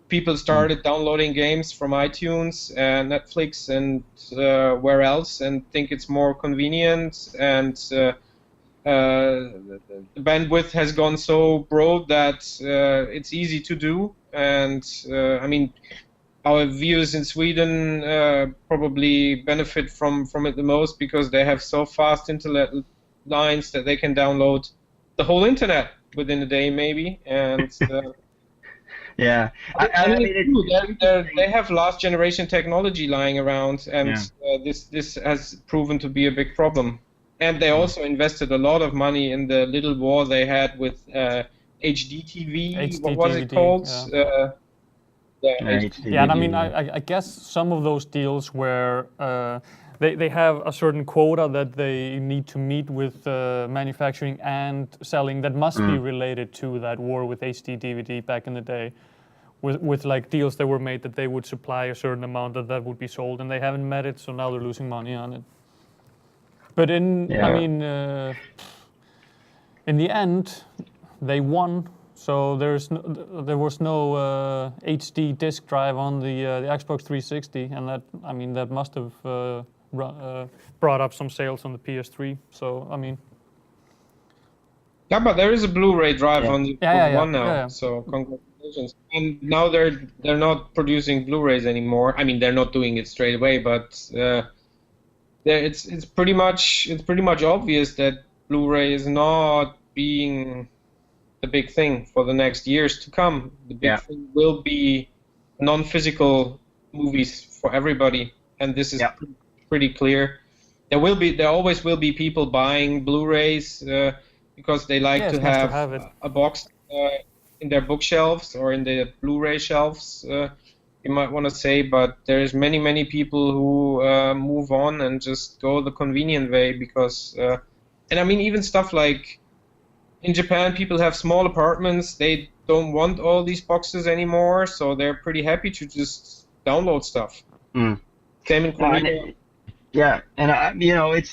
people started downloading games from iTunes and Netflix and where else, and think it's more convenient, and the bandwidth has gone so broad that it's easy to do. And I mean, our viewers in Sweden probably benefit from it the most because they have so fast internet lines that they can download the whole internet within a day, maybe, and. Yeah, I mean, they have last generation technology lying around, and this has proven to be a big problem. And they also invested a lot of money in the little war they had with HD TV. What was it called? Yeah, and I mean, I guess some of those deals where they have a certain quota that they need to meet with manufacturing and selling that must be related to that war with HD DVD back in the day, with like deals that were made that they would supply a certain amount that would be sold, and they haven't met it, so now they're losing money on it. But I mean, in the end, they won. So there was no HD disk drive on the Xbox 360, and that must have brought up some sales on the PS3. So I mean, yeah, but there is a Blu-ray drive on the One now. So congratulations. And now they're not producing Blu-rays anymore. I mean, they're not doing it straight away, but it's pretty much obvious that Blu-ray is not being the big thing for the next years to come. The big thing will be non-physical movies for everybody, and this is pretty clear. There always will be people buying Blu-rays because they like to have a box in their bookshelves or in their Blu-ray shelves. You might want to say, but there's many people who move on and just go the convenient way because, and I mean even stuff like. In Japan, people have small apartments. They don't want all these boxes anymore, so they're pretty happy to just download stuff. Same in Korea. And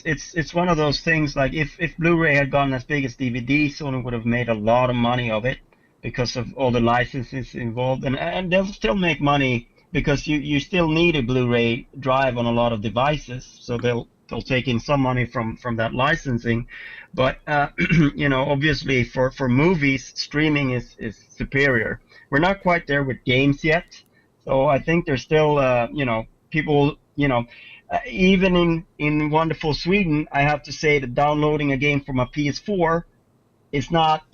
it's one of those things. Like if Blu-ray had gone as big as DVD, Sony would have made a lot of money of it because of all the licenses involved, and they'll still make money because you still need a Blu-ray drive on a lot of devices. So they'll take in some money from that licensing. But, obviously for movies, streaming is superior. We're not quite there with games yet. So I think there's still, people, even in wonderful Sweden, I have to say that downloading a game from a PS4 is not,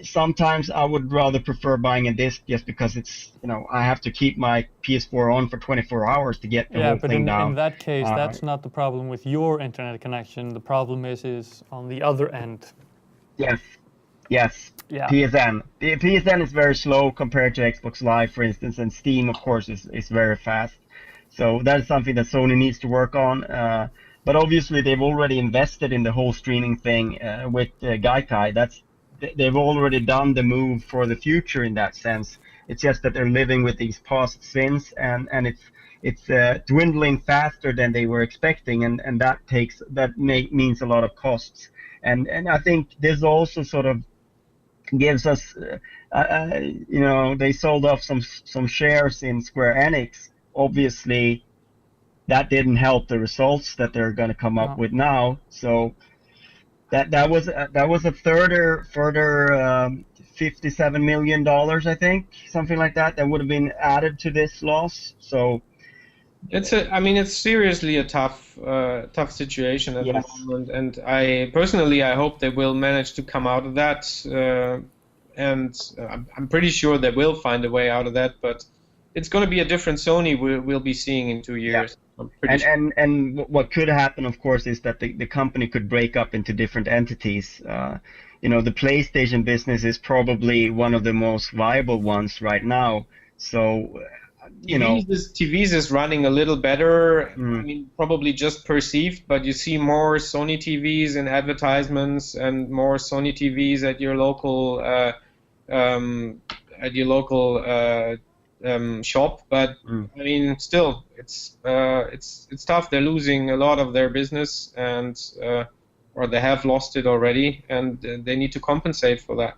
sometimes I would rather prefer buying a disc just because it's, I have to keep my PS4 on for 24 hours to get the whole thing down. Yeah, but in that case, that's not the problem with your internet connection. The problem is on the other end. Yes. Yeah. PSN. The PSN is very slow compared to Xbox Live, for instance, and Steam, of course, is very fast. So that is something that Sony needs to work on. but obviously they've already invested in the whole streaming thing with Gaikai. They've already done the move for the future in that sense. It's just that they're living with these past sins, and it's dwindling faster than they were expecting, and that means a lot of costs. And I think this also sort of gives us, they sold off some shares in Square Enix. Obviously, that didn't help the results that they're going to come up with now. So that was a further $57 million, I think, something like that would have been added to this loss. So it's seriously a tough situation at the moment, and I hope they will manage to come out of that, and I'm pretty sure they will find a way out of that. But it's going to be a different Sony we'll be seeing in 2 years. Yeah. And what could happen, of course, is that the company could break up into different entities. The PlayStation business is probably one of the most viable ones right now. So. TVs is running a little better. I mean, probably just perceived, but you see more Sony TVs in advertisements and more Sony TVs at your local shop. But I mean, still, it's tough. They're losing a lot of their business, and or they have lost it already, and they need to compensate for that.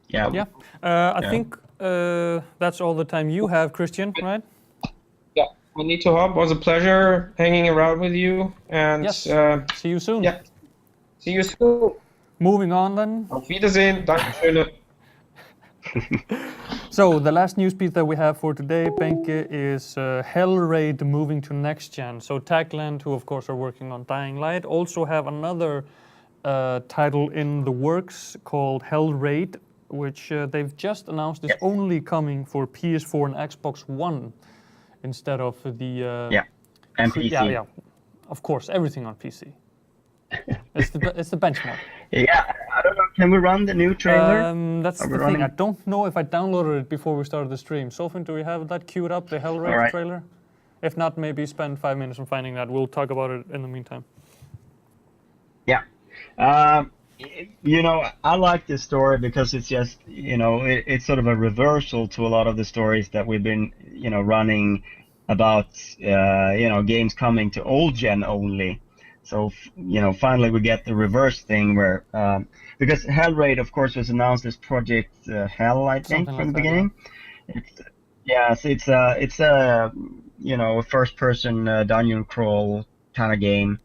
Yeah. I think that's all the time you have, Christian, right? Yeah, I need to hop. It was a pleasure hanging around with you. And yes. See you soon. Yeah. See you soon. Moving on then. Auf Wiedersehen. Dankeschön. So the last news piece that we have for today, Benke, is Hellraid moving to next gen. So Tagland, who of course are working on Dying Light, also have another title in the works called Hellraid, which they've just announced is only coming for PS4 and Xbox One instead of the... and PC. Yeah, of course, everything on PC. It's the benchmark. Yeah, I don't know, can we run the new trailer? That's the thing, I don't know if I downloaded it before we started the stream. Sofin, do we have that queued up, the Hellraid trailer? If not, maybe spend 5 minutes on finding that. We'll talk about it in the meantime. Yeah. I like this story because it's just, it's sort of a reversal to a lot of the stories that we've been, running about, games coming to old gen only. So, finally we get the reverse thing where, because Hellraid, of course, was announced as Project Hell, I think, from the beginning. It's a first-person dungeon crawl kind of game.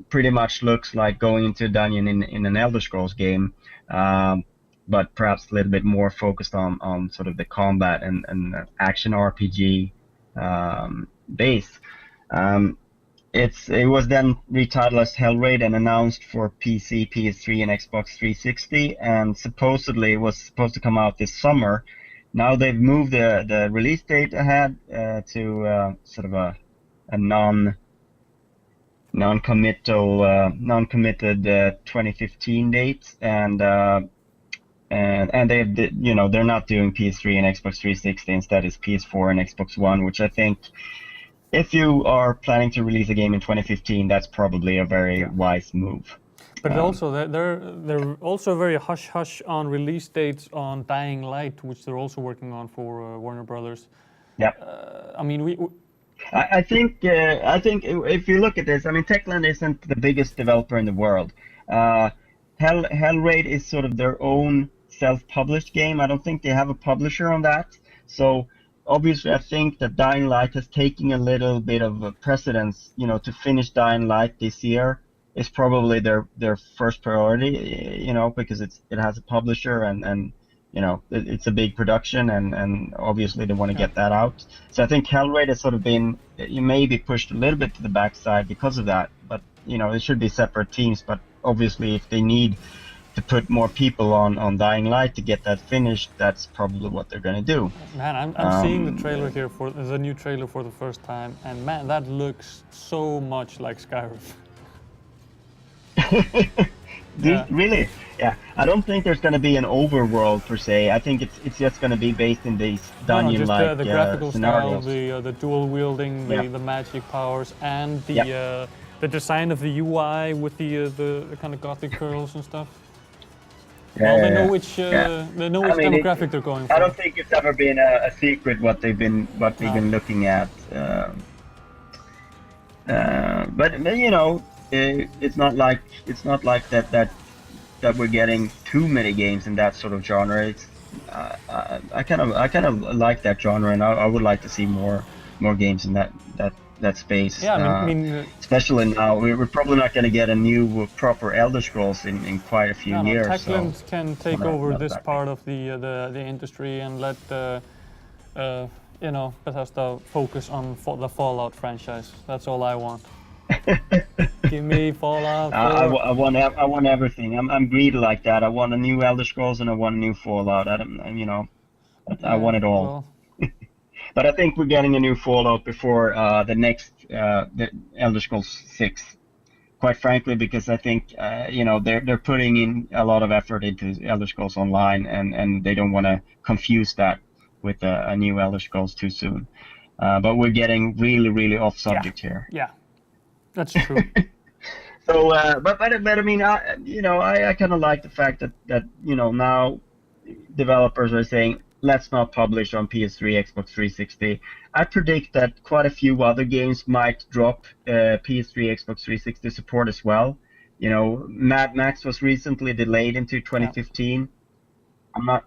Pretty much looks like going into a dungeon in an Elder Scrolls game, but perhaps a little bit more focused on sort of the combat and action RPG base. It was then retitled as Hellraid and announced for PC, PS3, and Xbox 360, and supposedly it was supposed to come out this summer. Now they've moved the release date ahead to sort of a non-committed 2015 date, and they're not doing PS3 and Xbox 360. Instead, it's PS4 and Xbox One, which I think, if you are planning to release a game in 2015, that's probably a very wise move. But also they're also very hush on release dates on Dying Light, which they're also working on for Warner Brothers. Yeah. I mean, I think if you look at this, I mean, Techland isn't the biggest developer in the world. Hellraid is sort of their own self-published game. I don't think they have a publisher on that. So obviously, I think that Dying Light has taken a little bit of a precedence. To finish Dying Light this year is probably their first priority. Because it has a publisher and it's a big production, and obviously they want to get that out. So I think Hellraid has sort of been maybe pushed a little bit to the backside because of that. But it should be separate teams. But obviously, if they need to put more people on Dying Light to get that finished, that's probably what they're going to do. Man, I'm seeing the trailer here for the new trailer for the first time, and man, that looks so much like Skyrim. Really? Yeah. I don't think there's going to be an overworld per se. I think it's just going to be based in these dungeon-like just the graphical scenarios. style, the dual wielding, Yeah. the magic powers, and Yeah. the design of the UI with the kind of gothic curls and stuff. Yeah, Well, they yeah, know yeah. which Yeah. they know I which mean, demographic they're going for. I don't think it's ever been a secret what we've been looking at. But you know, it's not like that we're getting too many games in that sort of genre. It's I kind of like that genre, and I would like to see more games in that space. Yeah, I mean especially now, we're probably not going to get a new proper Elder Scrolls in quite a few years. Techland So can take not over this that part of the industry and let you know, Bethesda focus on the Fallout franchise. That's all I want. Give me Fallout 4. I want everything. I'm greedy like that. I want a new Elder Scrolls and I want a new Fallout. I want it all. Well, but I think we're getting a new Fallout before the next the Elder Scrolls 6. Quite frankly, because I think you know, they're putting in a lot of effort into Elder Scrolls Online, and they don't want to confuse that with a new Elder Scrolls too soon. But we're getting really off subject here. Yeah, that's true. So, but I mean, I kind of like the fact that you know, now developers are saying, let's not publish on PS3, Xbox 360. I predict that quite a few other games might drop PS3, Xbox 360 support as well. You know, Mad Max was recently delayed into 2015. Yeah.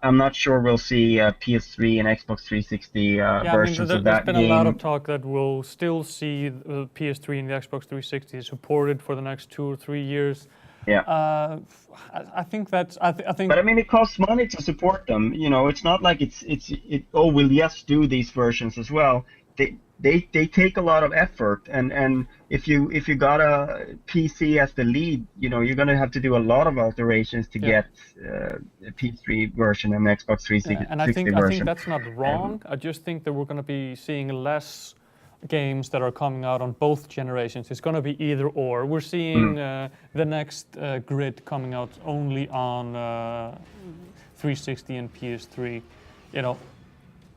I'm not sure we'll see PS3 and Xbox 360 versions of that game. There's been a lot of talk that we'll still see the PS3 and the Xbox 360 supported for the next 2 or 3 years. Yeah. I think that's. I think. But I mean, it costs money to support them. You know, it's not like it's. Oh, we'll just do these versions as well. They take a lot of effort, and if you got a PC as the lead, you know, you're gonna have to do a lot of alterations to get a PS3 version and Xbox 360 version. And I think that's not wrong. I just think that we're gonna be seeing less games that are coming out on both generations. It's going to be either or. We're seeing the next grid coming out only on 360 and PS3. You know.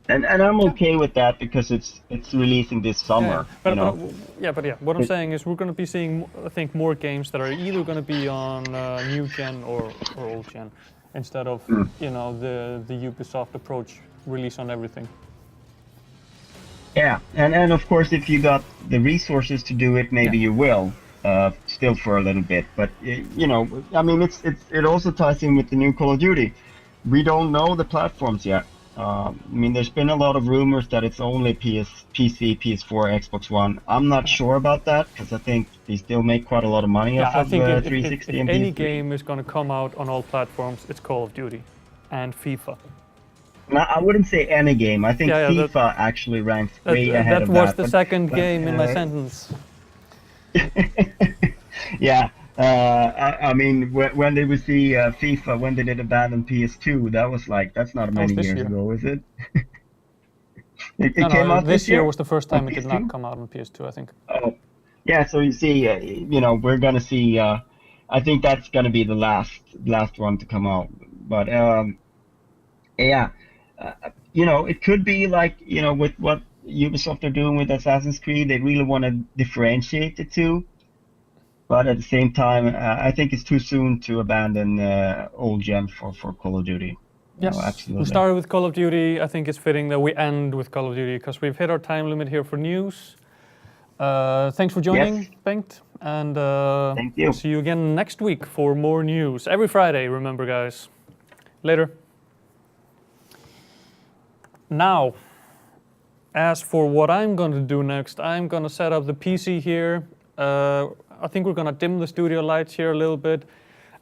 And I'm okay with that because it's releasing this summer. But what I'm saying is we're going to be seeing, I think, more games that are either going to be on new gen or old gen, instead of you know, the Ubisoft approach, release on everything. Yeah, and of course, if you got the resources to do it, maybe you will, still for a little bit. But you know, I mean, it also ties in with the new Call of Duty. We don't know the platforms yet. I mean, there's been a lot of rumors that it's only PC, PS4, Xbox One. I'm not sure about that because I think they still make quite a lot of money off of 360 and PS3. If any game is going to come out on all platforms, it's Call of Duty and FIFA. No, I wouldn't say any game. I think FIFA actually ranks way ahead of that. That was the second game in my sentence. Yeah. I mean, when they would see FIFA, when they did abandon PS2, that was like, that's not many years ago, is it? It came out this year was the first time it did not come out on PS2, I think. Oh, yeah. So you see, you know, we're gonna see. I think that's gonna be the last one to come out. But yeah, you know, it could be like, you know, with what Ubisoft are doing with Assassin's Creed, they really want to differentiate the two. But at the same time, I think it's too soon to abandon old gen for Call of Duty. Yes, absolutely. We started with Call of Duty. I think it's fitting that we end with Call of Duty because we've hit our time limit here for news. Thanks for joining, Bengt. And thank you. See you again next week for more news. Every Friday, remember, guys. Later. Now, as for what I'm going to do next, I'm going to set up the PC here. I think we're going to dim the studio lights here a little bit.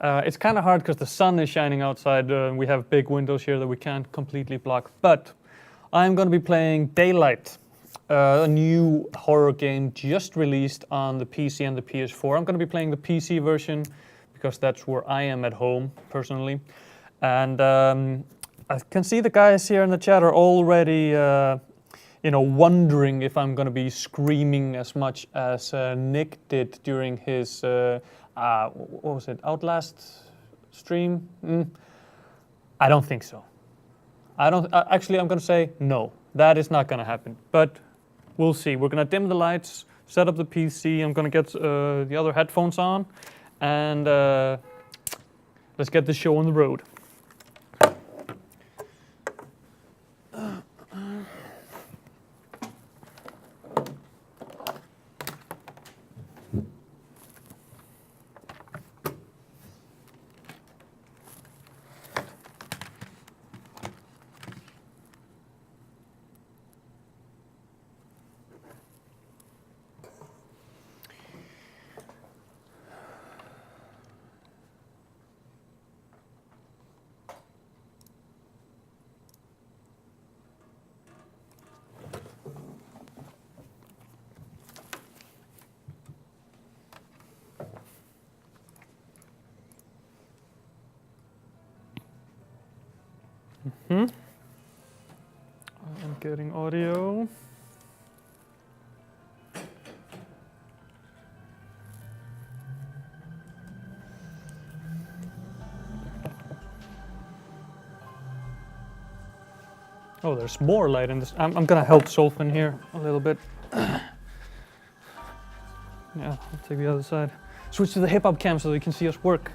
It's kind of hard because the sun is shining outside. We have big windows here that we can't completely block. But I'm going to be playing Daylight, a new horror game just released on the PC and the PS4. I'm going to be playing the PC version because that's where I am at home, personally. And I can see the guys here in the chat are already you know, wondering if I'm going to be screaming as much as Nick did during his what was it? Outlast stream? I don't think so. I don't. Actually, I'm gonna say no. That is not gonna happen. But we'll see. We're gonna dim the lights, set up the PC. I'm gonna get the other headphones on, and let's get the show on the road. I'm getting audio. Oh, there's more light in this. I'm gonna help Solfin here a little bit. Yeah, I'll take the other side. Switch to the hip-hop cam so they can see us work.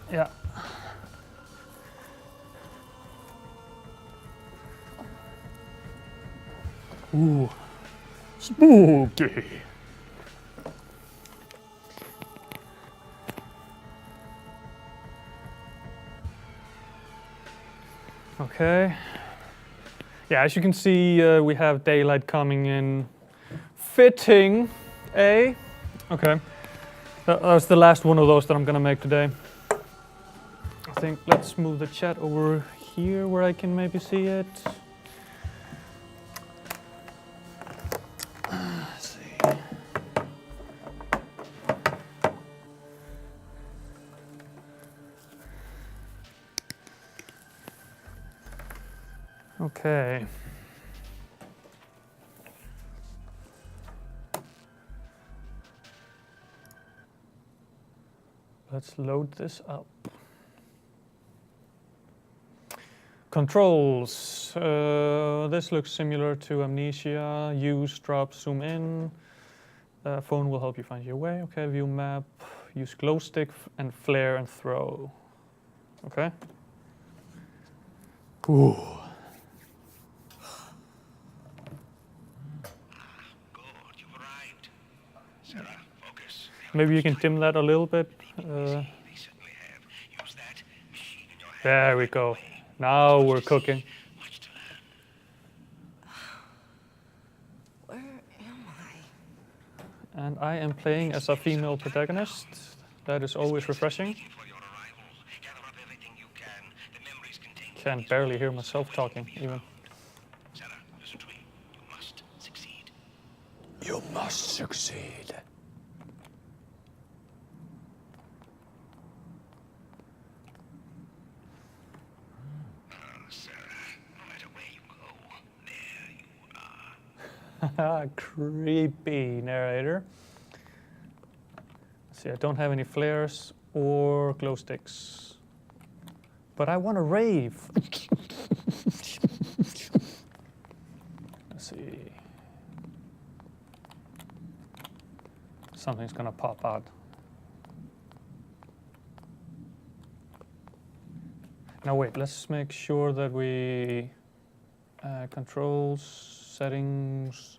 Yeah. Ooh. Spooky. Okay. Yeah, as you can see, we have daylight coming in. Fitting, eh? Okay. That was the last one of those that I'm gonna make today. I think let's move the chat over here where I can maybe see it. Let's see. Okay. Let's load this up. Controls. This looks similar to Amnesia. Use, drop, zoom in. Phone will help you find your way. Okay, view map. Use glow stick and flare and throw. Okay. Ooh. Good, you've arrived. Sarah, focus. Maybe you can dim that a little bit. They certainly have. Use that machine in your hand. There we go. Now we're cooking. Much to learn. Where am I? And I am playing as a female protagonist. That is always refreshing. For your arrival, gather up everything you can. The memories contain. Can barely hear myself talking even. Sarah, listen to me. You must succeed. You must succeed. Sarah, no matter where you go, there you are. Creepy narrator. Let's see, I don't have any flares or glow sticks. But I want to rave. Let's see. Something's gonna pop out. Now wait, let's make sure that we controls, settings,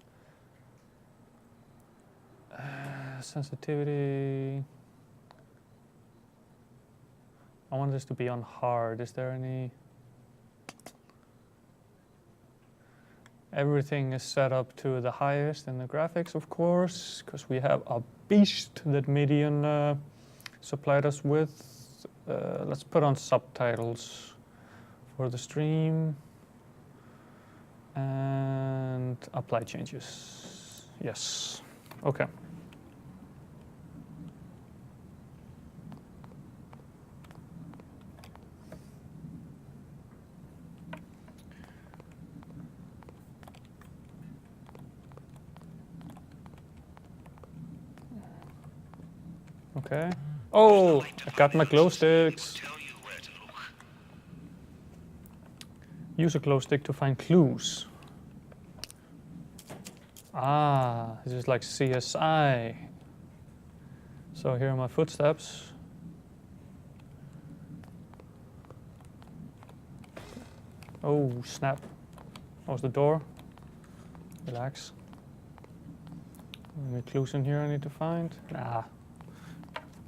sensitivity. I want this to be on hard. Is there any? Everything is set up to the highest in the graphics, of course, because we have a beast that Median supplied us with. Let's put on subtitles for the stream. And apply changes. Yes. Okay. Okay. Oh, I got my glow sticks. Tell you where to look. Use a glow stick to find clues. Ah, this is like CSI. So here are my footsteps. Oh, snap. That was the door. Relax. Any clues in here I need to find? Nah.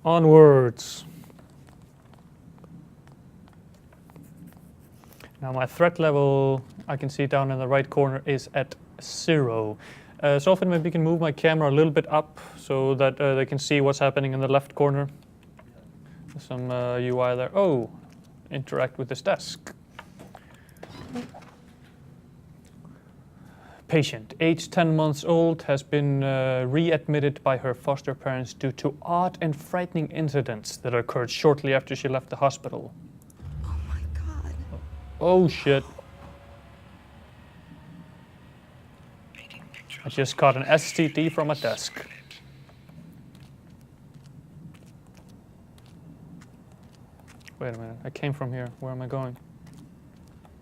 Onwards. Now my threat level, I can see down in the right corner, is at 0. So often maybe I can move my camera a little bit up so that they can see what's happening in the left corner. There's some UI there. Oh, interact with this desk. Patient, age 10 months old, has been readmitted by her foster parents due to odd and frightening incidents that occurred shortly after she left the hospital. Oh my god. Oh shit. I just caught an STD from a desk. Wait a minute, I came from here. Where am I going?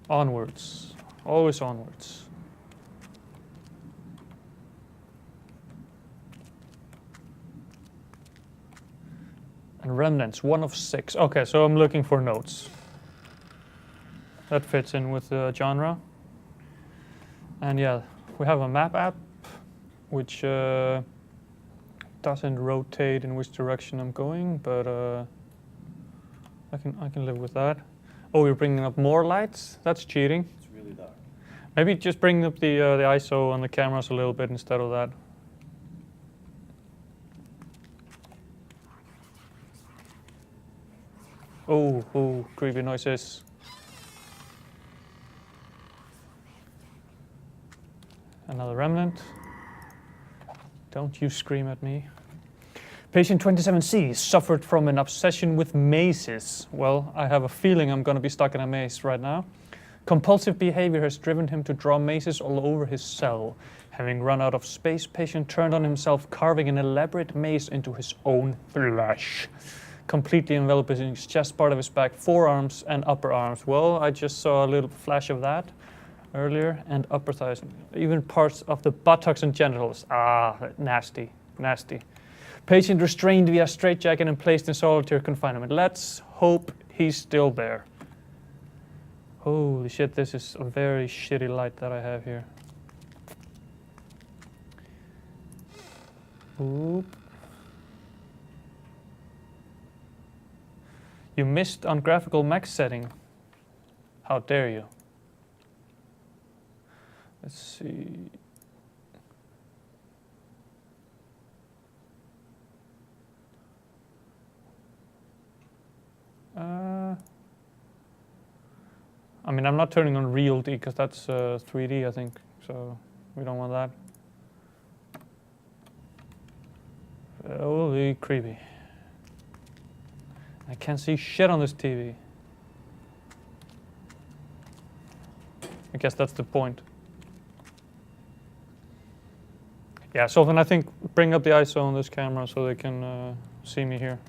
Onwards. Always onwards. And remnants, 1 of 6. Okay, so I'm looking for notes. That fits in with the genre. And yeah, we have a map app, which doesn't rotate in which direction I'm going, but I can live with that. Oh, you're bringing up more lights? That's cheating. It's really dark. Maybe just bring up the ISO on the cameras a little bit instead of that. Oh, creepy noises. Another remnant. Don't you scream at me. Patient 27C suffered from an obsession with mazes. Well, I have a feeling I'm going to be stuck in a maze right now. Compulsive behavior has driven him to draw mazes all over his cell. Having run out of space, patient turned on himself, carving an elaborate maze into his own flesh, completely enveloping his chest, part of his back, forearms, and upper arms. Well, I just saw a little flash of that earlier, and upper thighs, even parts of the buttocks and genitals. Ah, nasty, nasty. Patient restrained via straitjacket and placed in solitary confinement. Let's hope he's still there. Holy shit, this is a very shitty light that I have here. Oop. You missed on graphical max setting. How dare you? Let's see. I mean, I'm not turning on Real D because that's 3D, I think. So we don't want that. Holy creepy. I can't see shit on this TV. I guess that's the point. Yeah, so then I think bring up the ISO on this camera so they can see me here.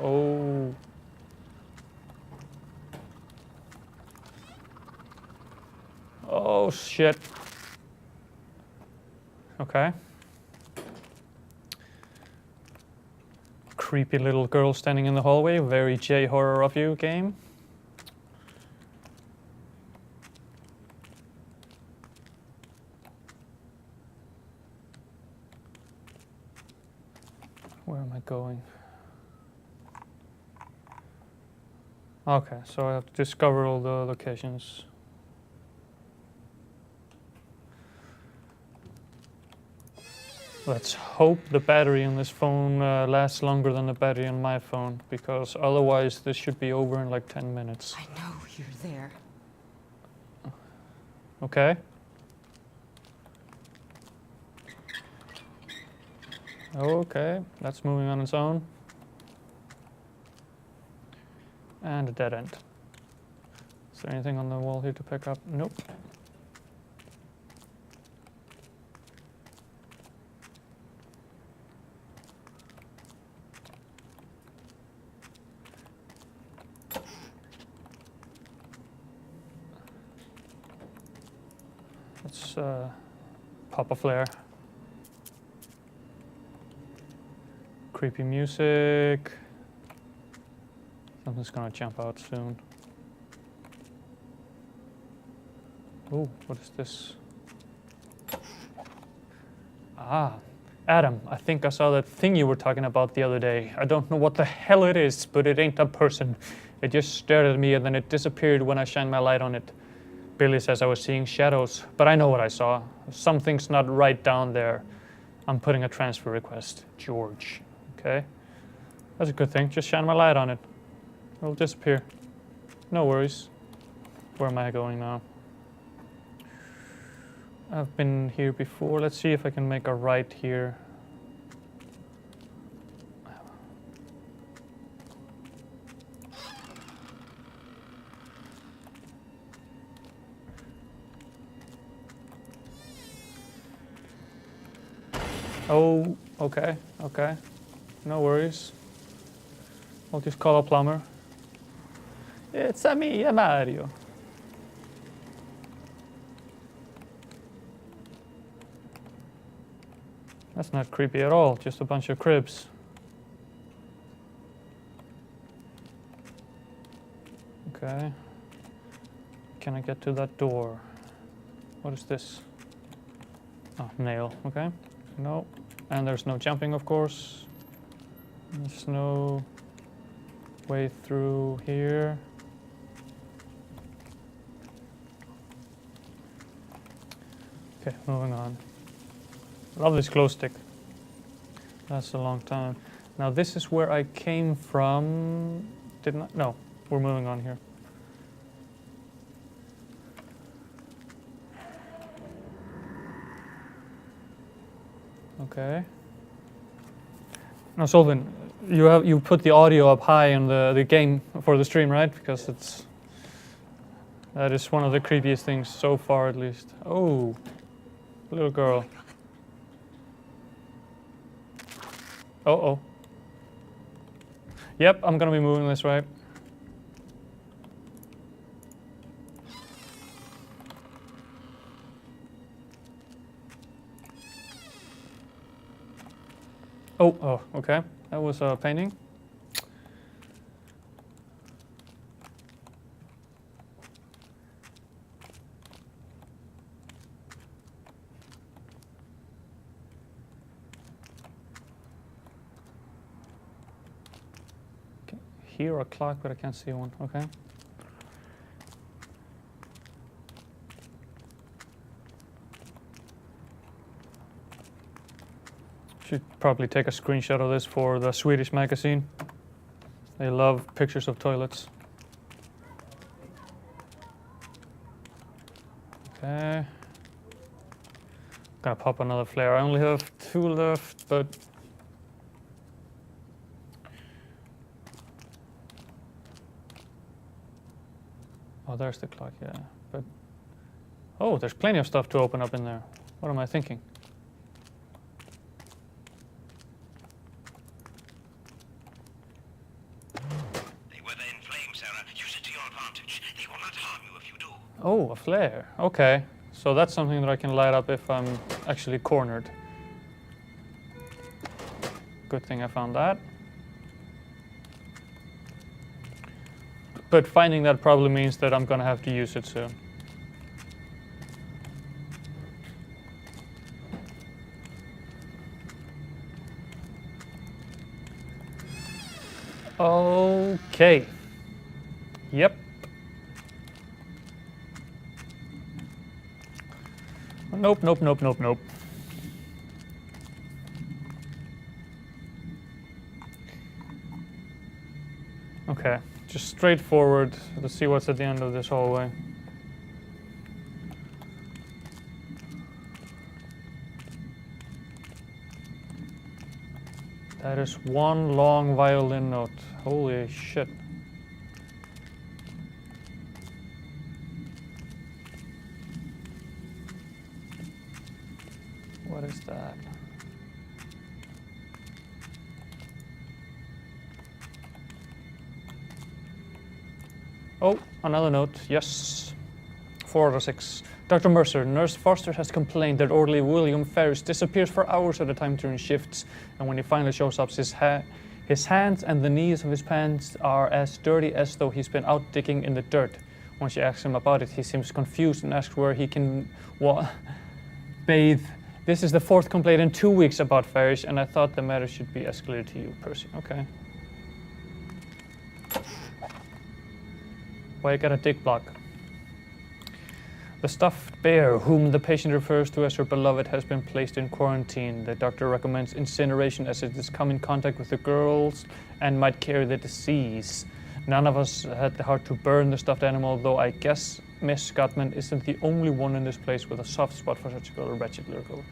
Oh. Oh, shit. Okay. Creepy little girl standing in the hallway. Very J-horror of you, game. Where am I going? Okay, so I have to discover all the locations. Let's hope the battery on this phone lasts longer than the battery on my phone, because otherwise this should be over in like 10 minutes. I know you're there. Okay. Okay, that's moving on its own. And a dead end. Is there anything on the wall here to pick up? Nope. Let's pop a flare. Creepy music. Something's gonna jump out soon. Oh, what is this? Ah, Adam, I think I saw that thing you were talking about the other day. I don't know what the hell it is, but it ain't a person. It just stared at me and then it disappeared when I shined my light on it. Billy says I was seeing shadows, but I know what I saw. Something's not right down there. I'm putting a transfer request. George. Okay. That's a good thing. Just shine my light on it. It'll disappear. No worries. Where am I going now? I've been here before. Let's see if I can make a right here. Oh, okay, okay. No worries. I'll just call a plumber. It's a me, Mario. That's not creepy at all, just a bunch of cribs. Okay. Can I get to that door? What is this? Oh, nail, okay. No. And there's no jumping, of course. There's no way through here. Okay, moving on. Love this glow stick. That's a long time. Now this is where I came from. Didn't I? No, we're moving on here. Okay. Now Solvin, you put the audio up high on the game for the stream, right? Because that is one of the creepiest things so far, at least. Oh, little girl. Oh. Yep, I'm gonna be moving this way. Oh, okay. That was a painting. Okay. Hear a clock, but I can't see one. Okay. Should probably take a screenshot of this for the Swedish magazine. They love pictures of toilets. Okay. Gonna pop another flare. I only have 2 left, but oh, there's the clock, yeah. But oh, there's plenty of stuff to open up in there. What am I thinking? Oh, a flare. Okay. So that's something that I can light up if I'm actually cornered. Good thing I found that. But finding that probably means that I'm gonna have to use it soon. Okay. Yep. Nope. Okay, just straight forward. Let's see what's at the end of this hallway. That is one long violin note. Holy shit. What is that? Oh, another note. Yes. 4 out of 6. Dr. Mercer, Nurse Foster has complained that orderly William Ferris disappears for hours at a time during shifts, and when he finally shows up, his hands and the knees of his pants are as dirty as though he's been out digging in the dirt. When she asks him about it, he seems confused and asks where he can bathe. This is the 4th complaint in 2 weeks about Ferris, and I thought the matter should be escalated to you, Percy. Okay. Why you got a dick block? The stuffed bear, whom the patient refers to as her beloved, has been placed in quarantine. The doctor recommends incineration as it has come in contact with the girls and might carry the disease. None of us had the heart to burn the stuffed animal, though I guess Miss Scottman isn't the only one in this place with a soft spot for such a wretched little girl.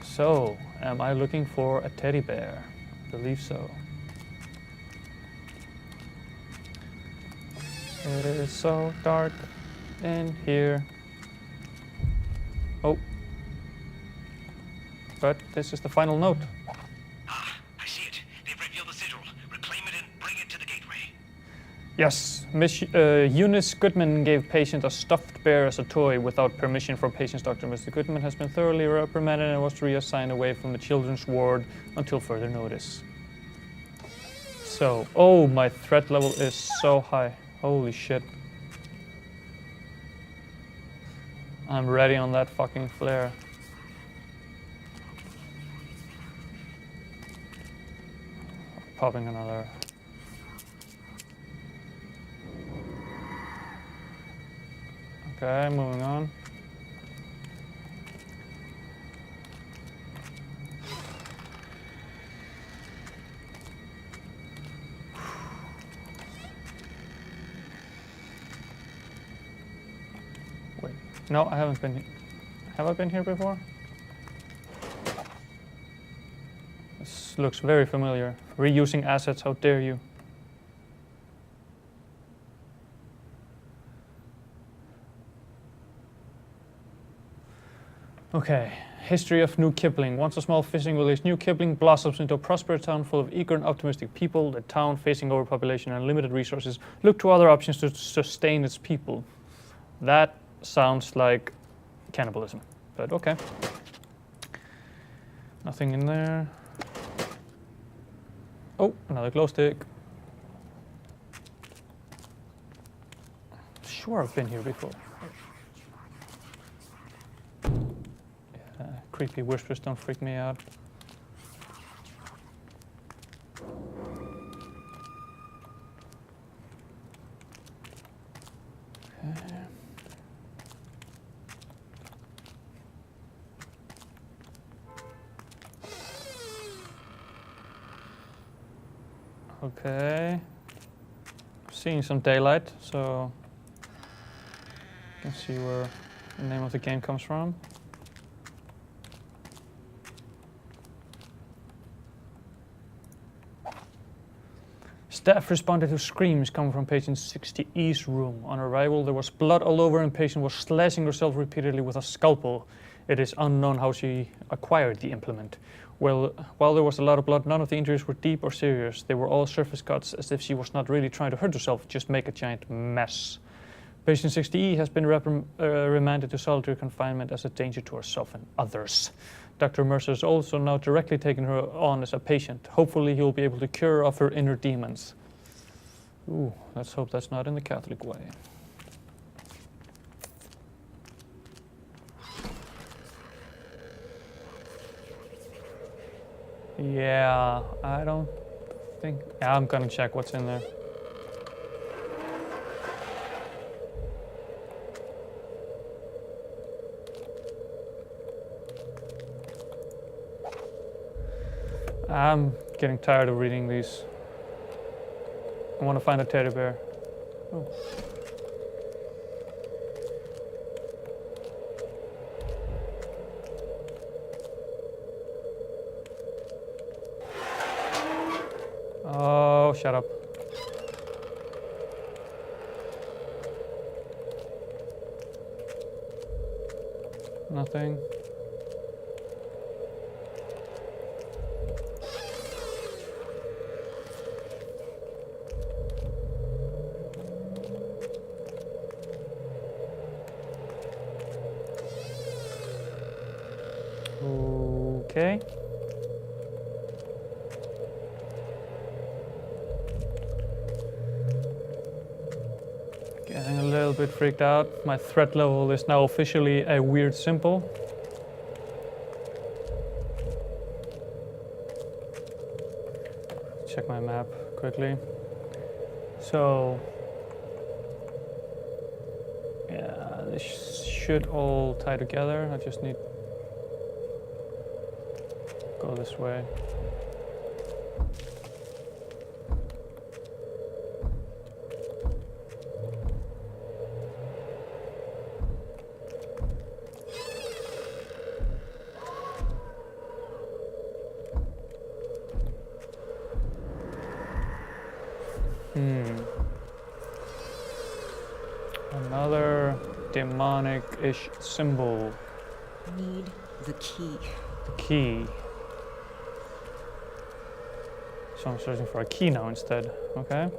So, am I looking for a teddy bear? I believe so. It is so dark in here. Oh. But this is the final note. Ah, I see it. They've revealed the sigil. Reclaim it and bring it to the gateway. Yes, Miss Eunice Goodman gave patient a stuffed bear as a toy without permission from patient's doctor. Mr. Goodman has been thoroughly reprimanded and was reassigned away from the children's ward until further notice. So, oh, my threat level is so high. Holy shit. I'm ready on that fucking flare. Popping another. Okay, moving on. Wait, no, I haven't been. Have I been here before? This looks very familiar. Reusing assets, how dare you? Okay, history of New Kipling. Once a small fishing village, New Kipling blossoms into a prosperous town full of eager and optimistic people. The town, facing overpopulation and limited resources, looked to other options to sustain its people. That sounds like cannibalism, but okay. Nothing in there. Oh, another glow stick. Sure, I've been here before. Creepy whispers don't freak me out. Okay. Seeing some daylight, so you can see where the name of the game comes from. Staff responded to screams coming from patient 60E's room. On arrival, there was blood all over and patient was slashing herself repeatedly with a scalpel. It is unknown how she acquired the implement. Well, while there was a lot of blood, none of the injuries were deep or serious. They were all surface cuts, as if she was not really trying to hurt herself, just make a giant mess. Patient 60E has been remanded to solitary confinement as a danger to herself and others. Dr. Mercer is also now directly taking her on as a patient. Hopefully he will be able to cure her of her inner demons. Ooh, let's hope that's not in the Catholic way. Yeah, I don't think... Yeah, I'm gonna check what's in there. I'm getting tired of reading these. I want to find a teddy bear. Oh. Oh, shut up. Nothing. Okay. Getting a little bit freaked out. My threat level is now officially a weird symbol. Check my map quickly. So, yeah, this should all tie together. I just need to go this way. Another demonic-ish symbol. Need the key. The key. So I'm searching for a key now instead. Okay.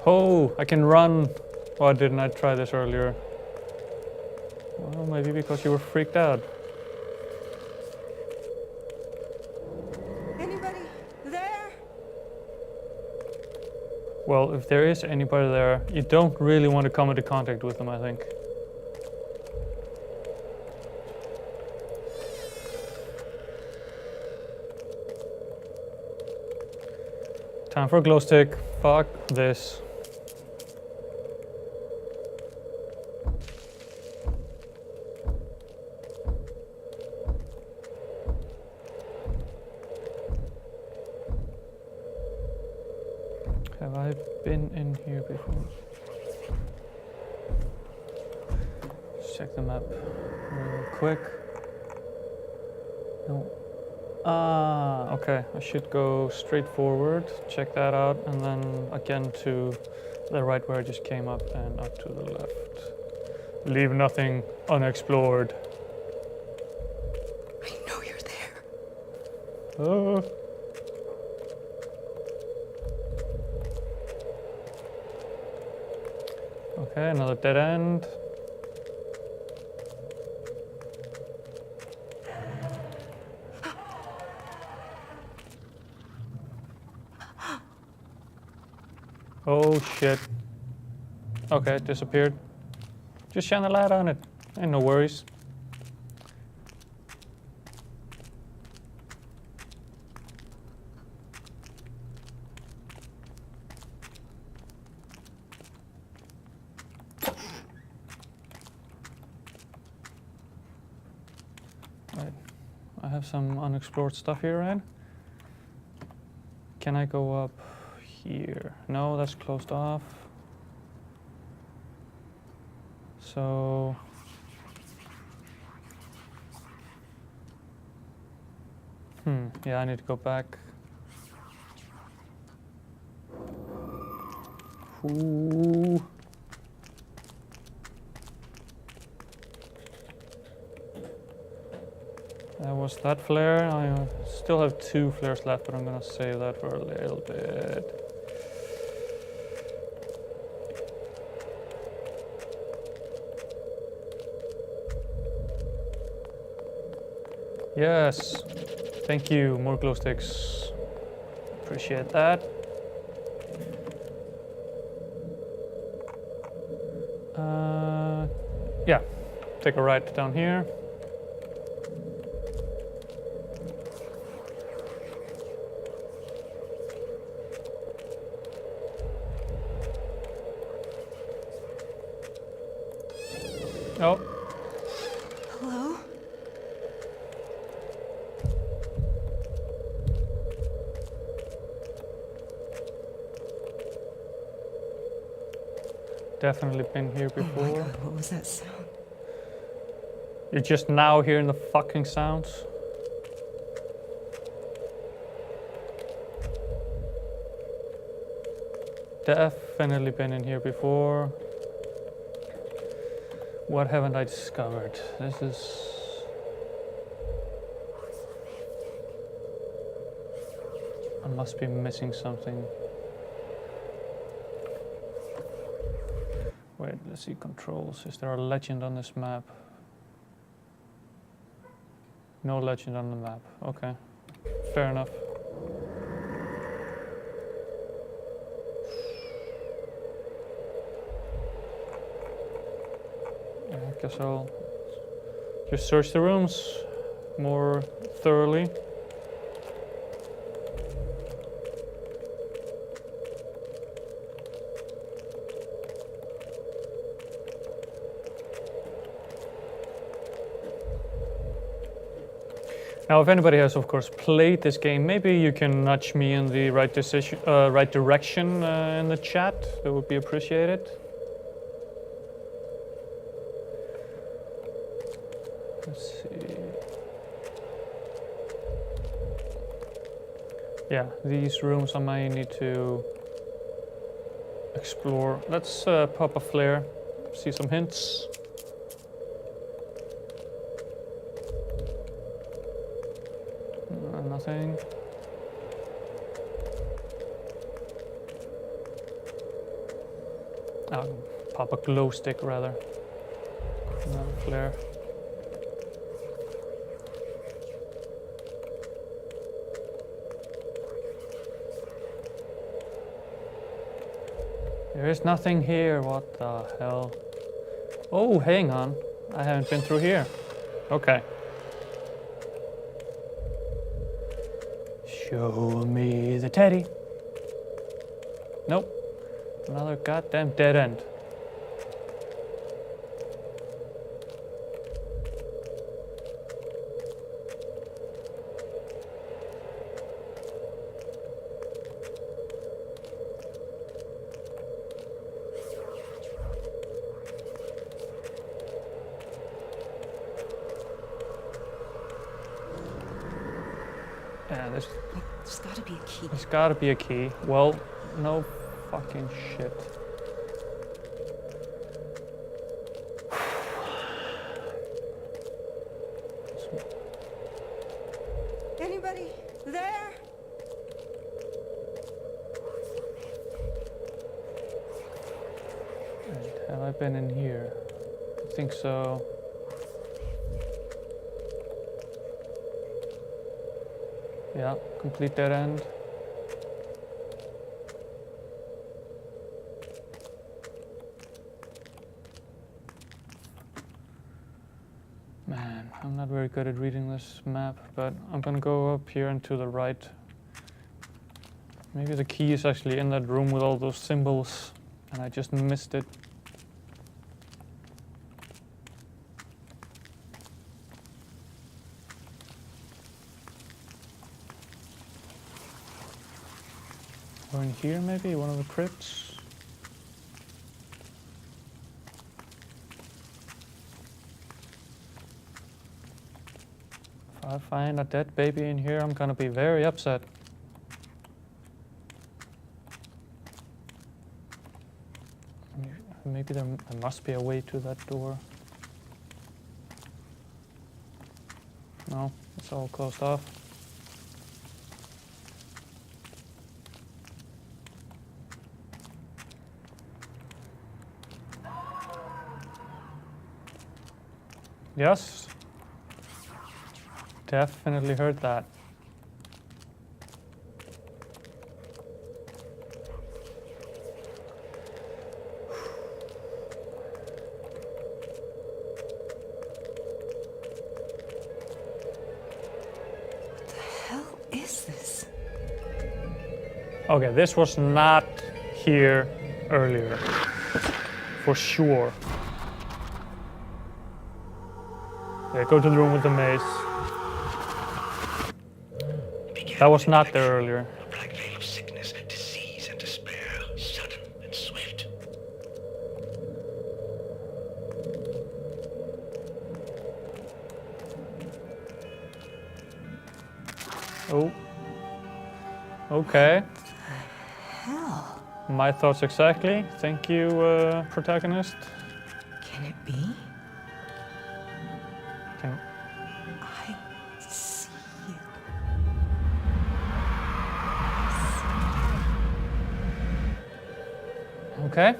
Oh, I can run. Why didn't I try this earlier? Well, maybe because you were freaked out. Anybody there? Well, if there is anybody there, you don't really want to come into contact with them, I think. Time for a glow stick. Fuck this. Have I been in here before? Let's check the map real quick. No. Ah, okay. I should go straight forward, check that out, and then again to the right where I just came up and up to the left. Leave nothing unexplored. I know you're there. Oh. Okay, another dead end. Oh shit. Okay, it disappeared. Just shine a light on it. Ain't no worries. Right. I have some unexplored stuff here, right? Can I go up here? No, that's closed off. So yeah, I need to go back. Ooh. That was that flare. I still have 2 flares left, but I'm gonna save that for a little bit. Yes, thank you, more glow sticks. Appreciate that. Yeah, take a right down here. Oh. Hello? Definitely been here Oh my before. god, what was that sound? You're just now hearing the fucking sounds. Definitely been in here before. What haven't I discovered? This is... I must be missing something. Wait, let's see controls. Is there a legend on this map? No legend on the map. Okay, fair enough. Yeah, I guess I'll just search the rooms more thoroughly. Now, if anybody has, of course, played this game, maybe you can nudge me in the right direction in the chat. That would be appreciated. Let's see. Yeah, these rooms I might need to explore. Let's pop a flare, see some hints. Nothing. Oh, pop a glow stick rather. Another flare. There is nothing here, what the hell? Oh, hang on. I haven't been through here. Okay. Show me the teddy. Nope. Another goddamn dead end. Yeah, There's gotta be a key. there's gotta be a key. Well, no fucking shit. Anybody there? Have I been in here? I think so. Yeah, complete dead end. Man, I'm not very good at reading this map, but I'm gonna go up here and to the right. Maybe the key is actually in that room with all those symbols, and I just missed it. Or in here maybe, one of the crypts. If I find a dead baby in here, I'm gonna be very upset. Maybe there must be a way to that door. No, it's all closed off. Yes. Definitely heard that. Hell is this? Okay, this was not here earlier. For sure. Yeah, go to the room with the maze. That was not there earlier. A black veil of sickness, disease, and despair, sudden and swift. Oh. Okay. Hell, My thoughts exactly. Thank you, protagonist. can it be? Can... I see you. Okay.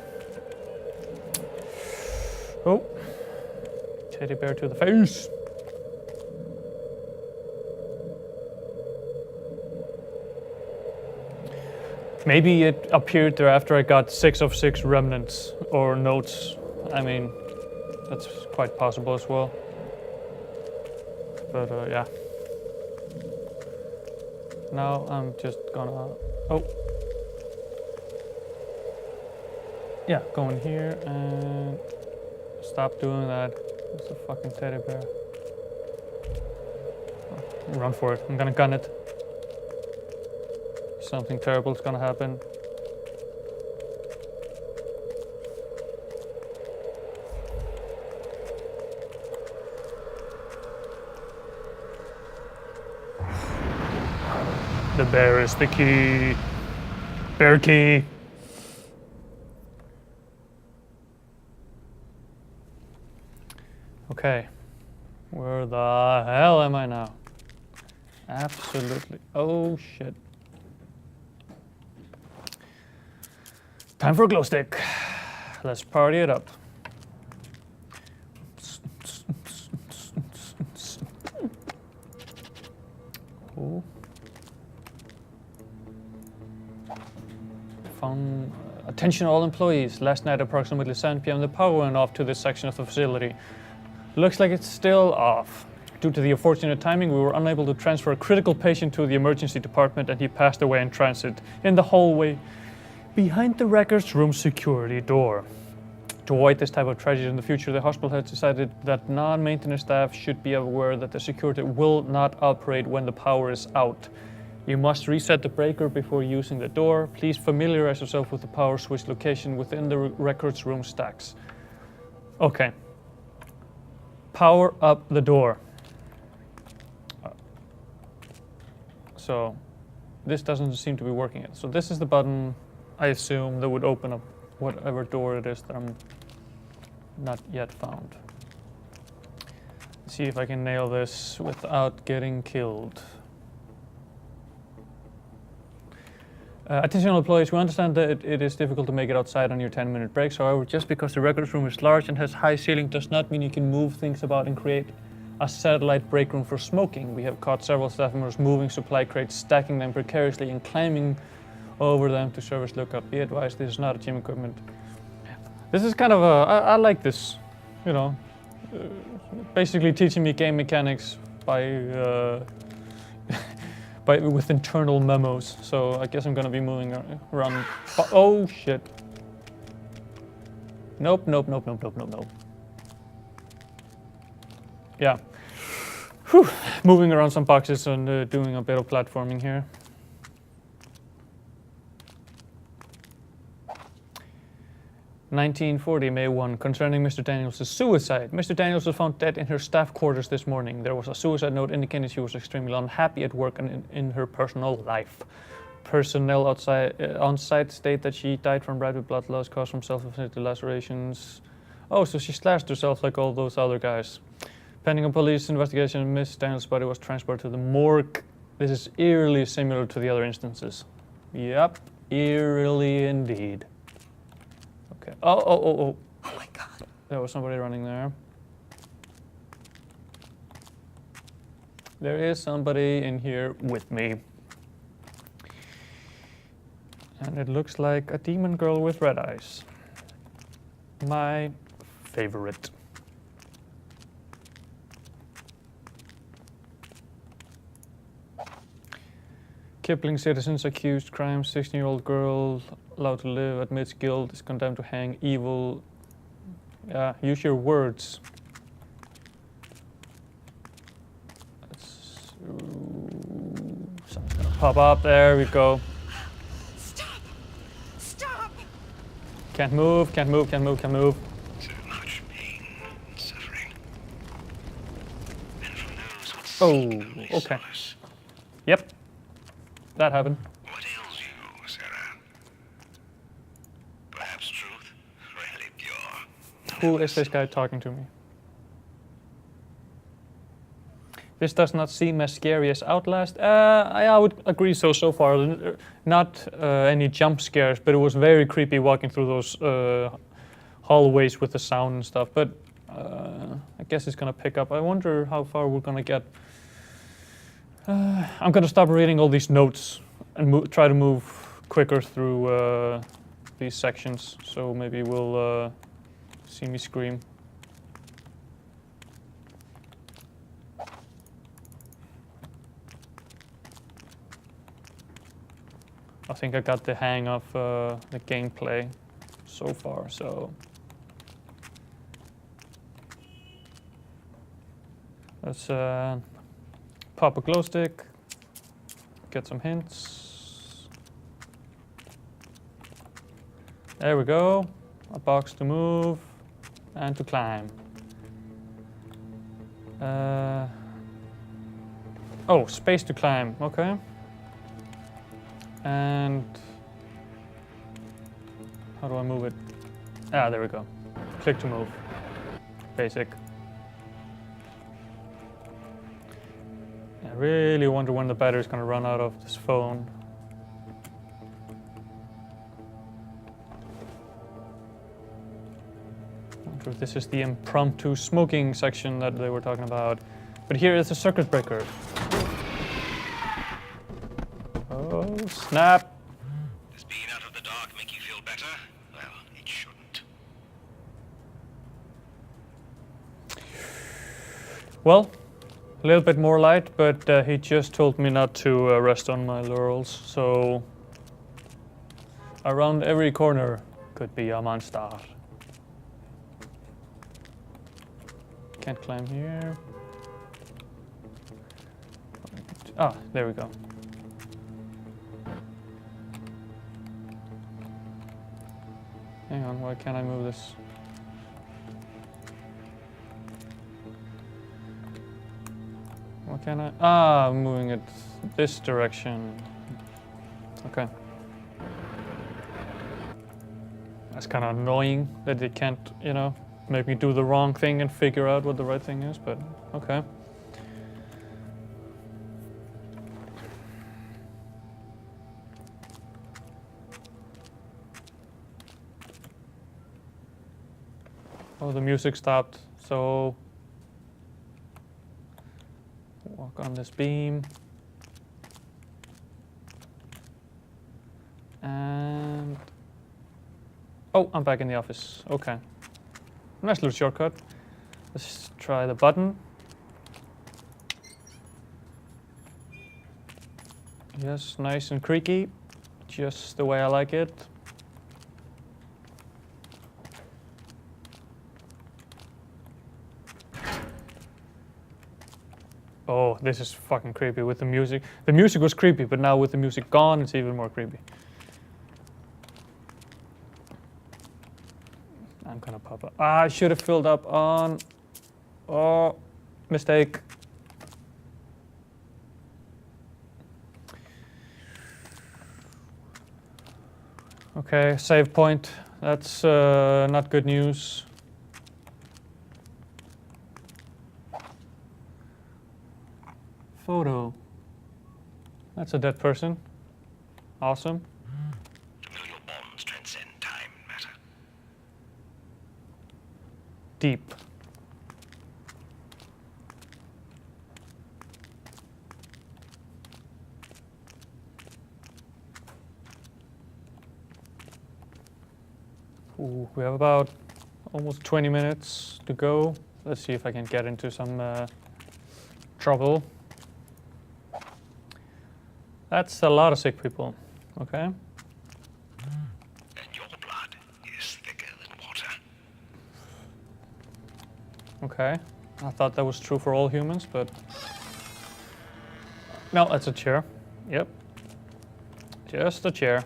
Oh. Teddy bear to the face. Maybe it appeared there after I got 6 of 6 remnants or notes. I mean, that's quite possible as well. But yeah. Now I'm just gonna... Oh. Yeah, go in here and stop doing that. It's a fucking teddy bear. Oh, run for it. I'm gonna gun it. Something terrible is gonna happen. The bear is the key. Bear key. Okay. Where the hell am I now? Absolutely. Oh shit. Time for a glow stick. Let's party it up. Oh. Attention all employees. Last night approximately 7 p.m. the power went off to this section of the facility. Looks like it's still off. Due to the unfortunate timing, we were unable to transfer a critical patient to the emergency department and he passed away in transit in the hallway behind the records room security door. To avoid this type of tragedy in the future, the hospital has decided that non-maintenance staff should be aware that the security will not operate when the power is out. You must reset the breaker before using the door. Please familiarize yourself with the power switch location within the records room stacks. Okay. Power up the door. So this doesn't seem to be working yet. So this is the button, I assume, that would open up whatever door it is that I'm not yet found. Let's see if I can nail this without getting killed. Attention all employees, we understand that it is difficult to make it outside on your 10-minute breaks. However, just because the records room is large and has high ceiling does not mean you can move things about and create a satellite break room for smoking. We have caught several staff members moving supply crates, stacking them precariously and climbing over them to service lookup. Be advised, this is not a gym equipment. This is kind of I like this, you know, basically teaching me game mechanics by with internal memos. So I guess I'm gonna be moving around. Oh shit. Nope. Yeah. Whew. Moving around some boxes and doing a bit of platforming here. (1940) May 1, concerning Mr. Daniels' suicide. Mr. Daniels was found dead in her staff quarters this morning. There was a suicide note indicating she was extremely unhappy at work and in her personal life. Personnel on site state that she died from rapid blood loss caused from self-inflicted lacerations. Oh, so she slashed herself like all those other guys. Pending a police investigation, Miss Daniels' body was transported to the morgue. This is eerily similar to the other instances. Yep, eerily indeed. Okay. Oh. Oh my God. There was somebody running there. There is somebody in here with me. And it looks like a demon girl with red eyes. My favorite. Kipling citizens accused crime, 16-year-old girl allowed to live, admits guilt, is condemned to hang, evil. Yeah, use your words. Something's gonna pop up, there we go. Stop! Can't move. So much pain and suffering. And who knows what's Oh, okay. Yep. that happened. What ails you, Sarah? Perhaps truth? Really pure. Who is this guy talking to me? This does not seem as scary as Outlast. I would agree so far. Not any jump scares, but it was very creepy walking through those hallways with the sound and stuff. But I guess it's gonna pick up. I wonder how far we're gonna get. I'm gonna stop reading all these notes and try to move quicker through these sections. So maybe we'll see me scream. I think I got the hang of the gameplay so far, so let's pop a glow stick, get some hints. There we go, a box to move and to climb. Oh, space to climb, okay. And how do I move it? Ah, there we go. Click to move. Basic. I really wonder when the battery's gonna run out of this phone. I wonder if this is the impromptu smoking section that they were talking about. But here is a circuit breaker. Oh, snap. Does being out of the dark make you feel better? Well, it shouldn't. Well, a little bit more light, but he just told me not to rest on my laurels, so around every corner could be a monster. Can't climb here. Ah, there we go. Hang on, why can't I move this? Why can't I? Ah, I'm moving it this direction. Okay. That's kind of annoying that they can't, you know, make me do the wrong thing and figure out what the right thing is, but okay. Oh, the music stopped, so walk on this beam. And oh, I'm back in the office. Okay. Nice little shortcut. Let's try the button. Yes, nice and creaky. Just the way I like it. Oh, this is fucking creepy with the music. The music was creepy, but now with the music gone, it's even more creepy. I'm gonna pop up. Ah, I should have filled up on... Oh, mistake. Okay, save point. That's not good news. Photo. That's a dead person. Awesome. Familial bonds transcend time and matter. Deep. Ooh, we have about almost 20 minutes to go. Let's see if I can get into some trouble. That's a lot of sick people. Okay. And your blood is thicker than water. Okay. I thought that was true for all humans, but... No, that's a chair. Yep. Just a chair.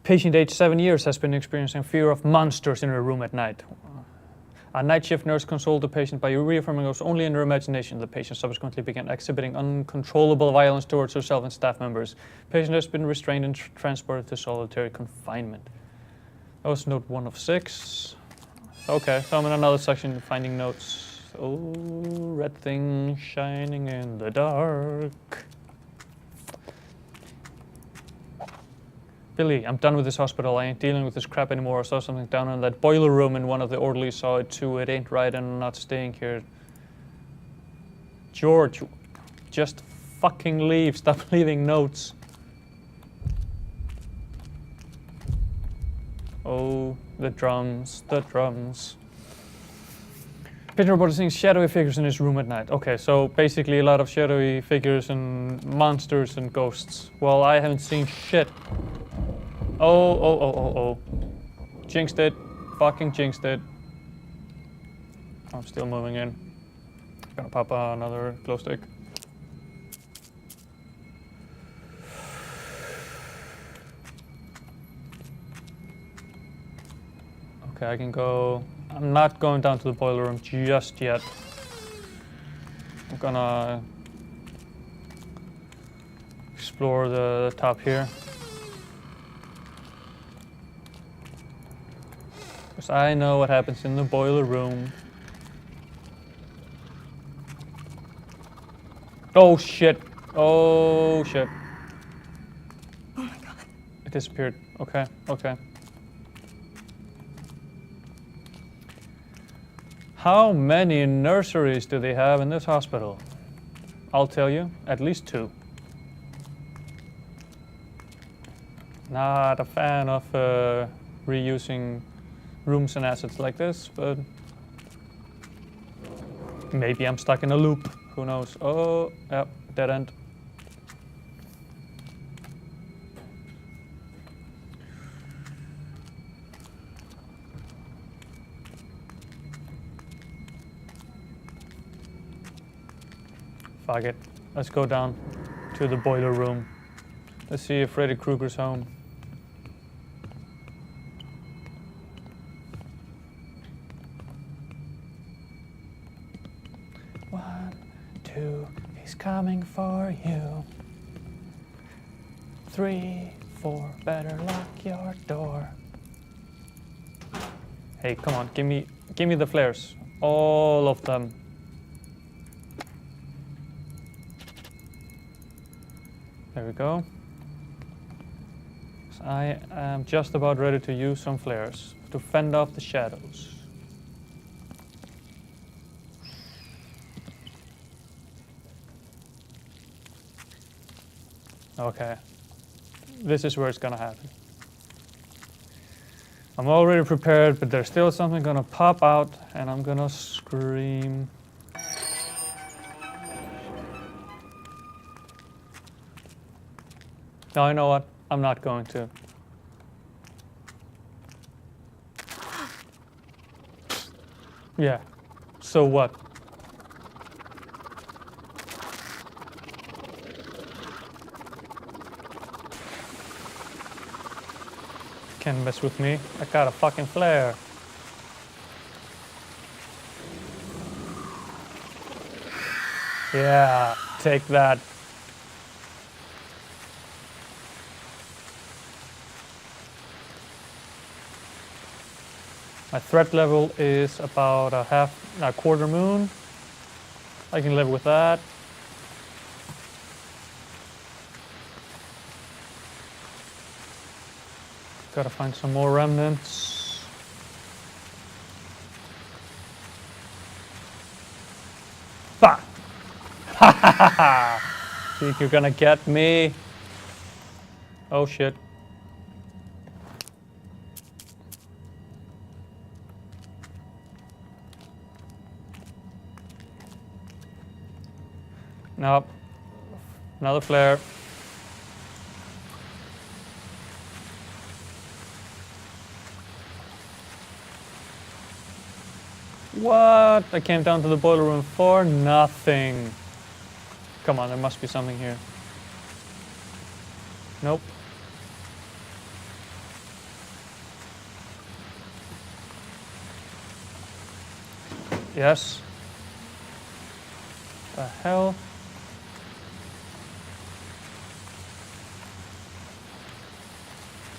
Patient aged 7 years has been experiencing fear of monsters in her room at night. A night shift nurse consoled the patient by reaffirming it was only in her imagination. The patient subsequently began exhibiting uncontrollable violence towards herself and staff members. The patient has been restrained and transported to solitary confinement. That was note 1 of 6. Okay, so I'm in another section finding notes. Oh, red thing shining in the dark. Billy, I'm done with this hospital. I ain't dealing with this crap anymore. I saw something down in that boiler room and one of the orderlies saw it too. It ain't right and I'm not staying here. George, just fucking leave. Stop leaving notes. Oh, the drums, the drums. Patient reported seeing shadowy figures in his room at night. Okay, so basically a lot of shadowy figures and monsters and ghosts. Well, I haven't seen shit. Oh. Jinxed it. Fucking jinxed it. I'm still moving in. Gonna pop another glow stick. Okay, I can go. I'm not going down to the boiler room just yet. I'm gonna explore the top here. Because I know what happens in the boiler room. Oh shit. Oh shit. Oh my god. It disappeared. Okay. How many nurseries do they have in this hospital? I'll tell you, at least 2. Not a fan of reusing rooms and assets like this, but maybe I'm stuck in a loop. Who knows? Oh, yep, dead end. Fuck it. Let's go down to the boiler room. Let's see if Freddy Krueger's home. One, two, he's coming for you. 3, 4, better lock your door. Hey, come on, give me the flares. All of them. There we go. So I am just about ready to use some flares to fend off the shadows. Okay, this is where it's gonna happen. I'm already prepared, but there's still something gonna pop out and I'm gonna scream. No, you know what? I'm not going to. Yeah, so what? Can't mess with me. I got a fucking flare. Yeah, take that. My threat level is about a quarter moon. I can live with that. Gotta find some more remnants. Bah! Ha ha ha ha! Think you're gonna get me? Oh shit. Nope. Another flare. What? I came down to the boiler room for nothing. Come on, there must be something here. Nope. Yes. The hell?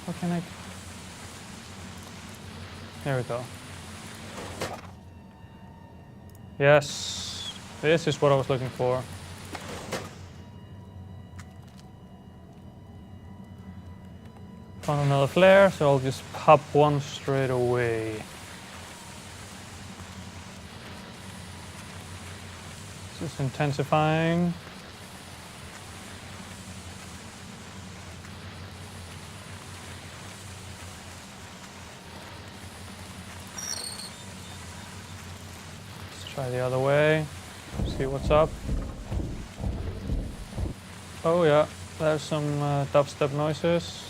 How can I... There we go. Yes. This is what I was looking for. Found another flare, so I'll just pop one straight away. This is intensifying. Let's try the other way. See what's up. Oh yeah, there's some dubstep noises.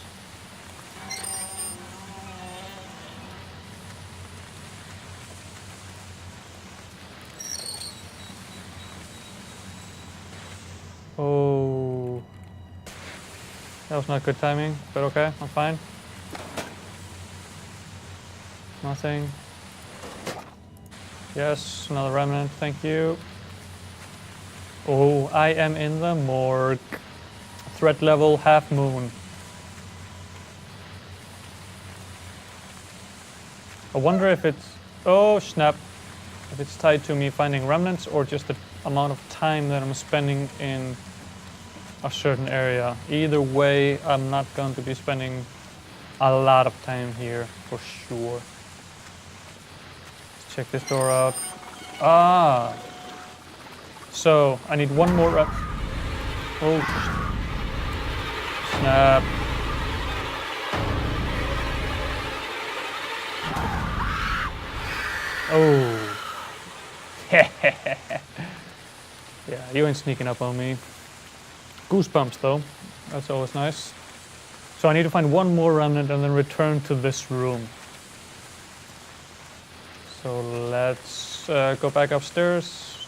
Oh, that was not good timing, but okay, I'm fine. Nothing. Yes, another remnant, thank you. Oh, I am in the morgue. Threat level half moon. I wonder if it's, oh snap, if it's tied to me finding remnants or just the amount of time that I'm spending in a certain area. Either way, I'm not going to be spending a lot of time here for sure. Let's check this door out. Ah, so I need one more rep. Oh, snap. Oh. Yeah, you ain't sneaking up on me. Goosebumps though, that's always nice. So I need to find one more remnant and then return to this room. So let's go back upstairs,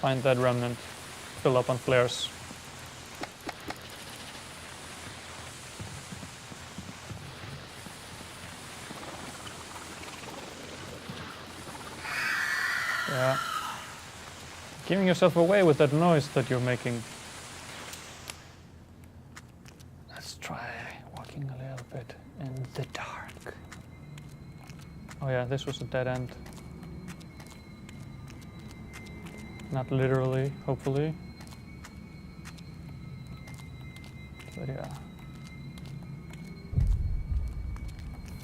find that remnant, fill up on flares. Yeah. Giving yourself away with that noise that you're making. Let's try walking a little bit in the dark. Oh yeah, this was a dead end. Not literally, hopefully. But yeah.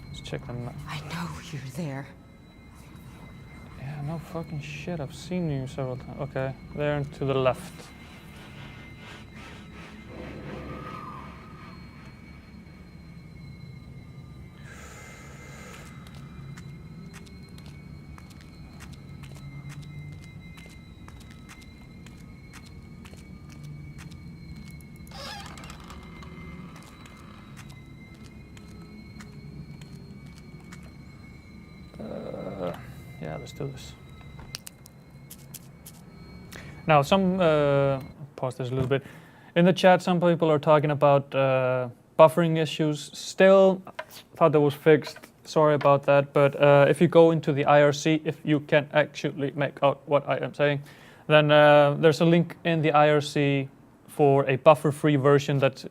Let's check them. I know you're there. Yeah, no fucking shit. I've seen you several times. Okay, there and to the left. Yeah, let's do this. Now, pause this a little bit. In the chat, some people are talking about buffering issues. Still, thought that was fixed. Sorry about that. But if you go into the IRC, if you can actually make out what I am saying, then there's a link in the IRC for a buffer-free version that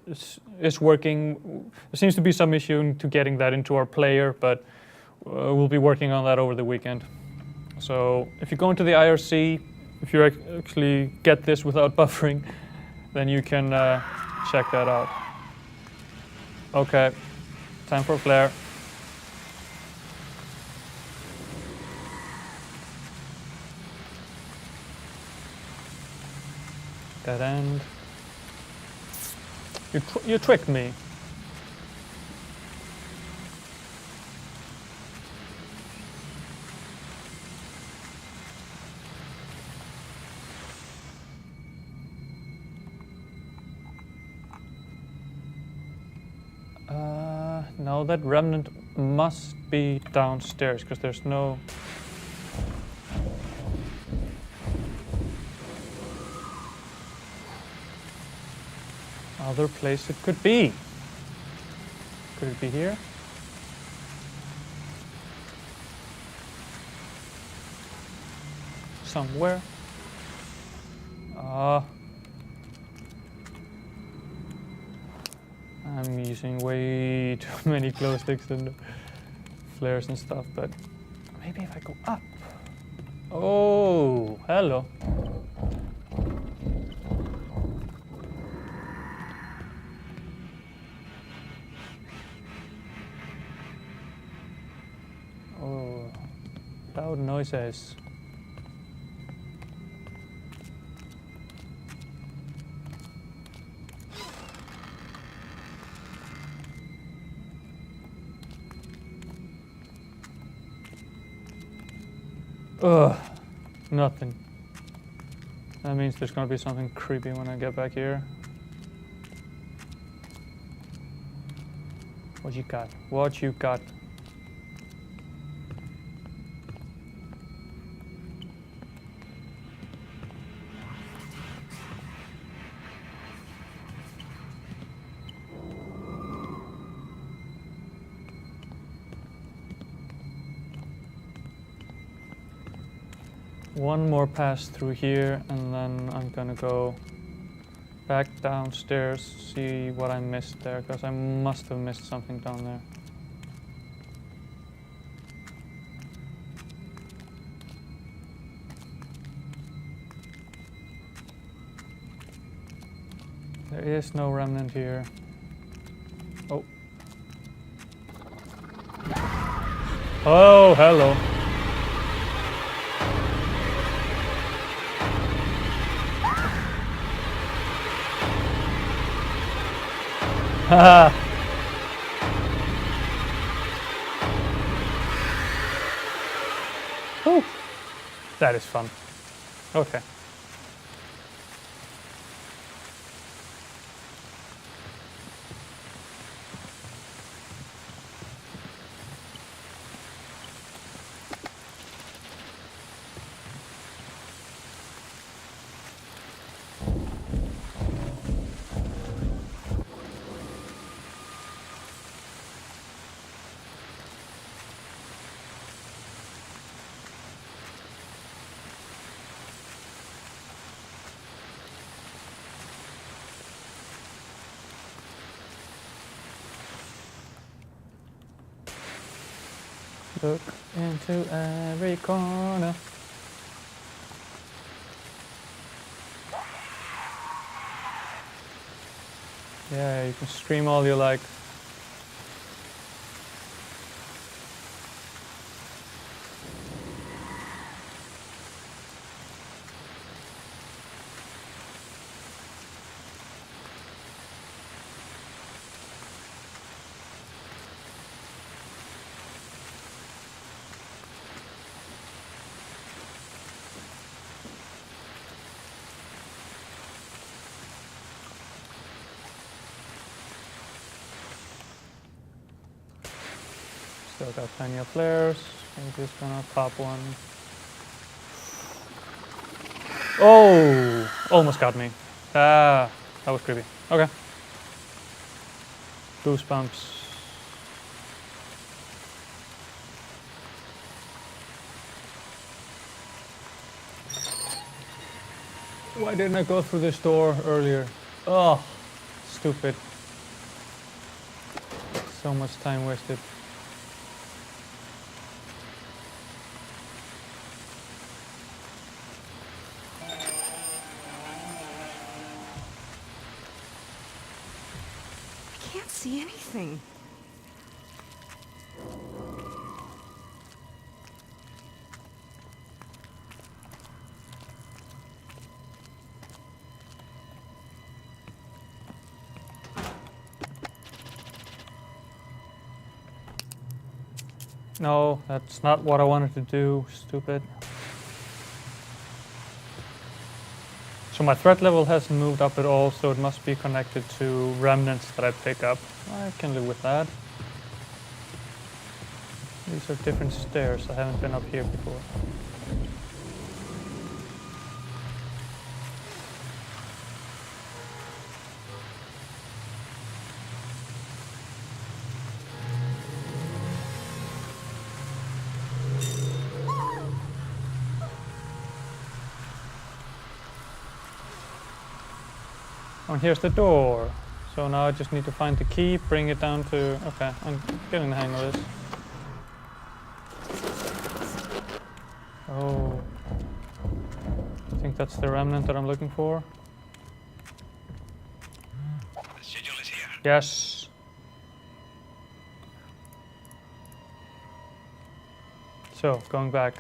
is working. There seems to be some issue to getting that into our player, but we'll be working on that over the weekend. So if you go into the IRC, if you actually get this without buffering, then you can check that out. Okay, time for a flare. Dead end. You tricked me. No, that remnant must be downstairs because there's no... other place it could be. Could it be here? somewhere. I'm using way too many glow sticks and flares and stuff, but maybe if I go up. Oh, hello. Oh, loud noises. Ugh, nothing. That means there's gonna be something creepy when I get back here. What you got? What you got? One more pass through here, and then I'm gonna go back downstairs, see what I missed there, because I must have missed something down there. There is no remnant here. Oh. Oh, hello. Haha. Oh, that is fun. Okay. Look into every corner. Yeah, you can scream all you like. Still got plenty of flares. I'm just gonna pop one. Oh, almost got me. Ah, that was creepy. Okay. Goosebumps. Why didn't I go through this door earlier? Oh, stupid. So much time wasted. I can't see anything. No, that's not what I wanted to do, stupid. So my threat level hasn't moved up at all, so it must be connected to remnants that I pick up. I can live with that. These are different stairs, I haven't been up here before. Oh, here's the door. So now I just need to find the key, bring it down to... Okay, I'm getting the hang of this. Oh. I think that's the remnant that I'm looking for. The sigil is here. Yes. So, going back.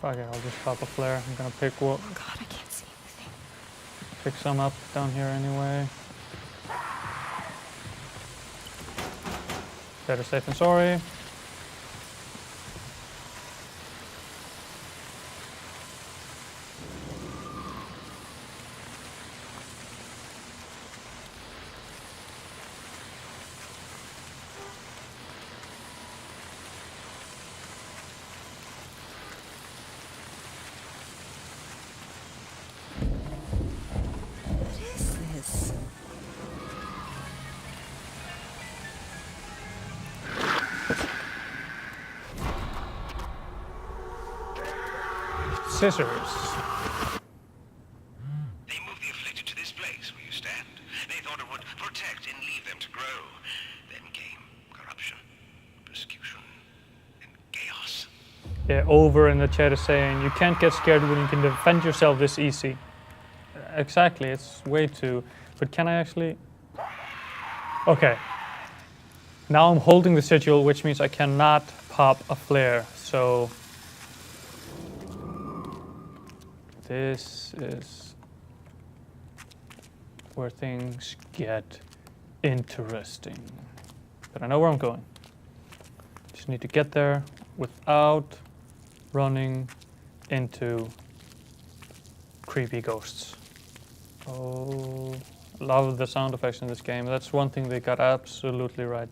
Fuck it, I'll just pop a flare. I'm gonna pick Oh God, I can't see anything. pick some up down here anyway. Better safe than sorry. What is this? Scissors. They moved the afflicted to this place where you stand. They thought it would protect and leave them to grow. Then came corruption, persecution, and chaos. Yeah, over in the chat is saying you can't get scared when you can defend yourself this easy. Exactly, it's way too. But can I actually? Okay. Now I'm holding the sigil, which means I cannot pop a flare. So this is where things get interesting. But I know where I'm going. Just need to get there without running into creepy ghosts. Oh, love the sound effects in this game. That's one thing they got absolutely right.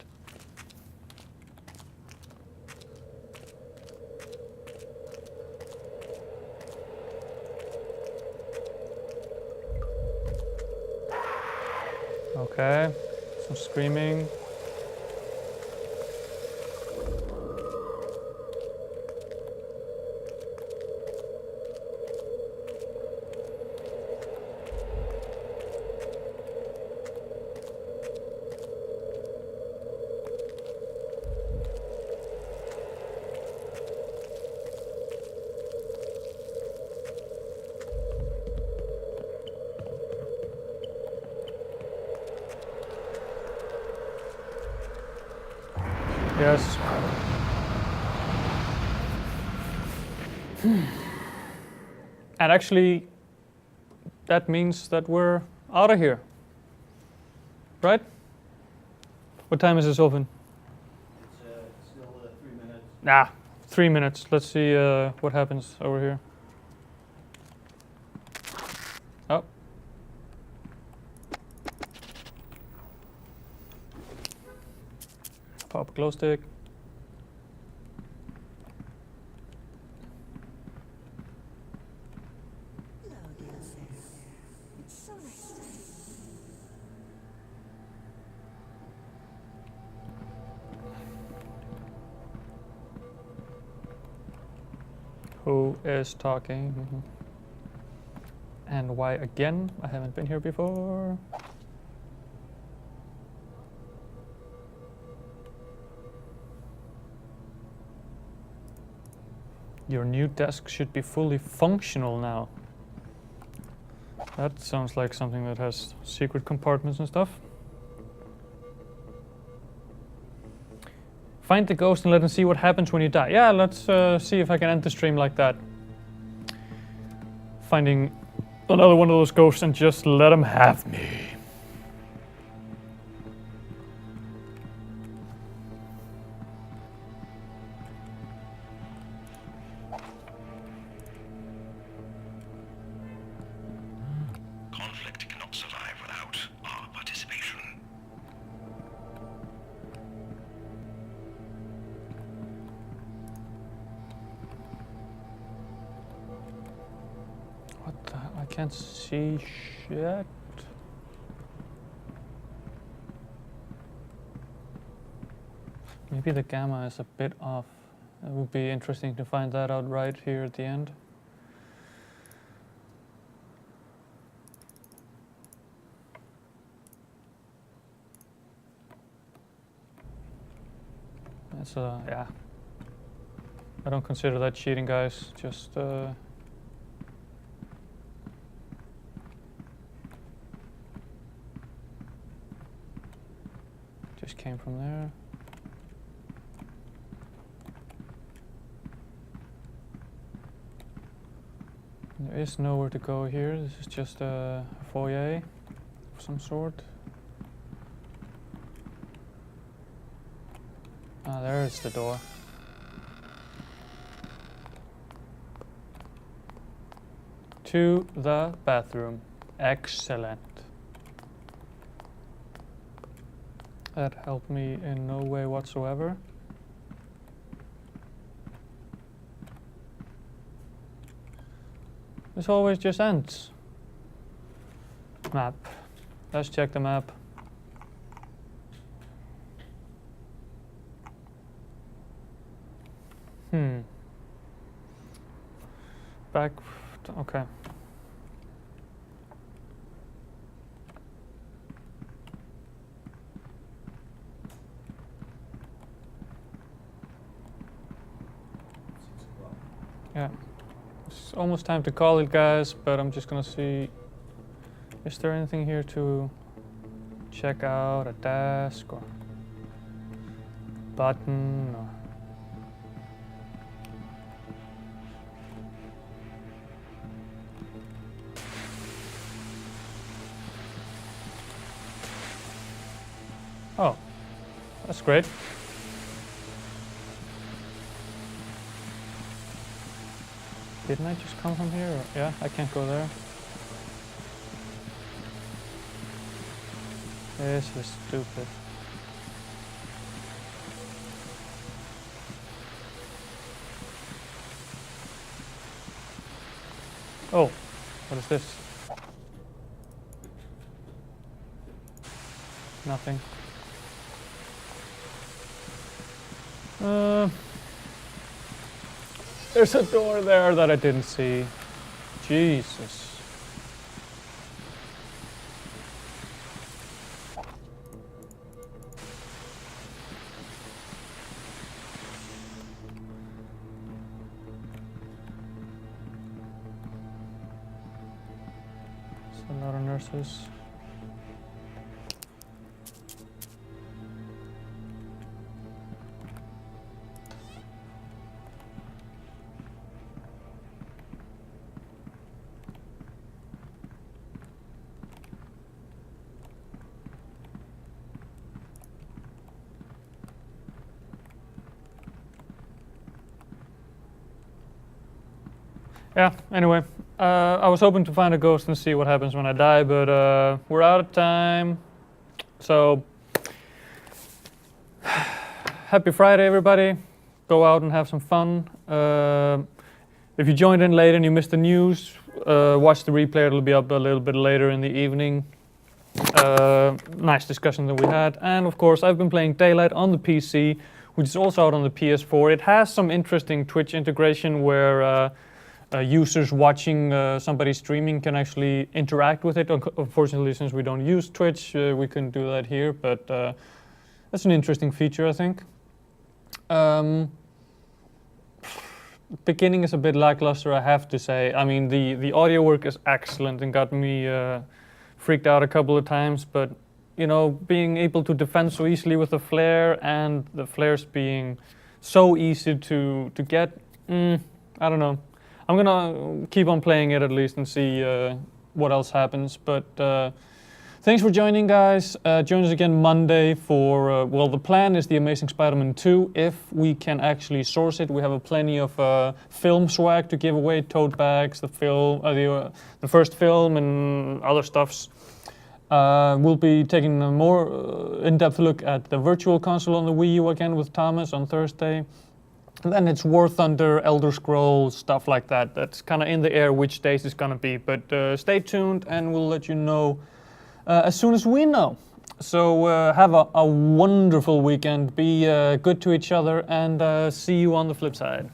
Okay, some screaming. Yes. And actually, that means that we're out of here. Right? What time is this open? It's still 3 minutes. Nah, 3 minutes. Let's see what happens over here. Oh. Pop a glow stick. Hello, Genesis. It's so nice to see you. Who is talking? And why again? I haven't been here before. Your new desk should be fully functional now. That sounds like something that has secret compartments and stuff. Find the ghost and let him see what happens when you die. Yeah, let's see if I can end the stream like that. Finding another one of those ghosts and just let him have me. Conflict cannot survive without our participation. What the? I can't see shit. Maybe the gamma is a bit off. It would be interesting to find that out right here at the end. That's yeah. I don't consider that cheating, guys. Just came from there. There is nowhere to go here. This is just a foyer of some sort. Ah, there is the door. To the bathroom. Excellent. That helped me in no way whatsoever. This always just ends. Map. Let's check the map. Back. Okay. Yeah. It's almost time to call it, guys, but I'm just gonna see, is there anything here to check out, a desk or button or oh, that's great. Didn't I just come from here? Or, yeah, I can't go there. This is stupid. Oh, what is this? Nothing. There's a door there that I didn't see. Jesus. There's a lot of nurses. Yeah, anyway, I was hoping to find a ghost and see what happens when I die, but we're out of time. So, happy Friday, everybody. Go out and have some fun. If you joined in late and you missed the news, watch the replay. It'll be up a little bit later in the evening. Nice discussion that we had. And of course, I've been playing Daylight on the PC, which is also out on the PS4. It has some interesting Twitch integration where users watching somebody streaming can actually interact with it. Unfortunately, since we don't use Twitch, we couldn't do that here, but that's an interesting feature, I think. Beginning is a bit lackluster, I have to say. I mean, the audio work is excellent and got me freaked out a couple of times, but you know, being able to defend so easily with the flare and the flares being so easy to get, I don't know. I'm gonna keep on playing it at least and see what else happens. But thanks for joining, guys. Join us again Monday for, well, the plan is The Amazing Spider-Man 2. If we can actually source it, we have plenty of film swag to give away, tote bags, the film, the first film and other stuffs. We'll be taking a more in-depth look at the Virtual Console on the Wii U again with Thomas on Thursday. And then it's War Thunder, Elder Scrolls, stuff like that. That's kind of in the air which days it's going to be. But stay tuned and we'll let you know as soon as we know. So have a wonderful weekend. Be good to each other, and see you on the flip side.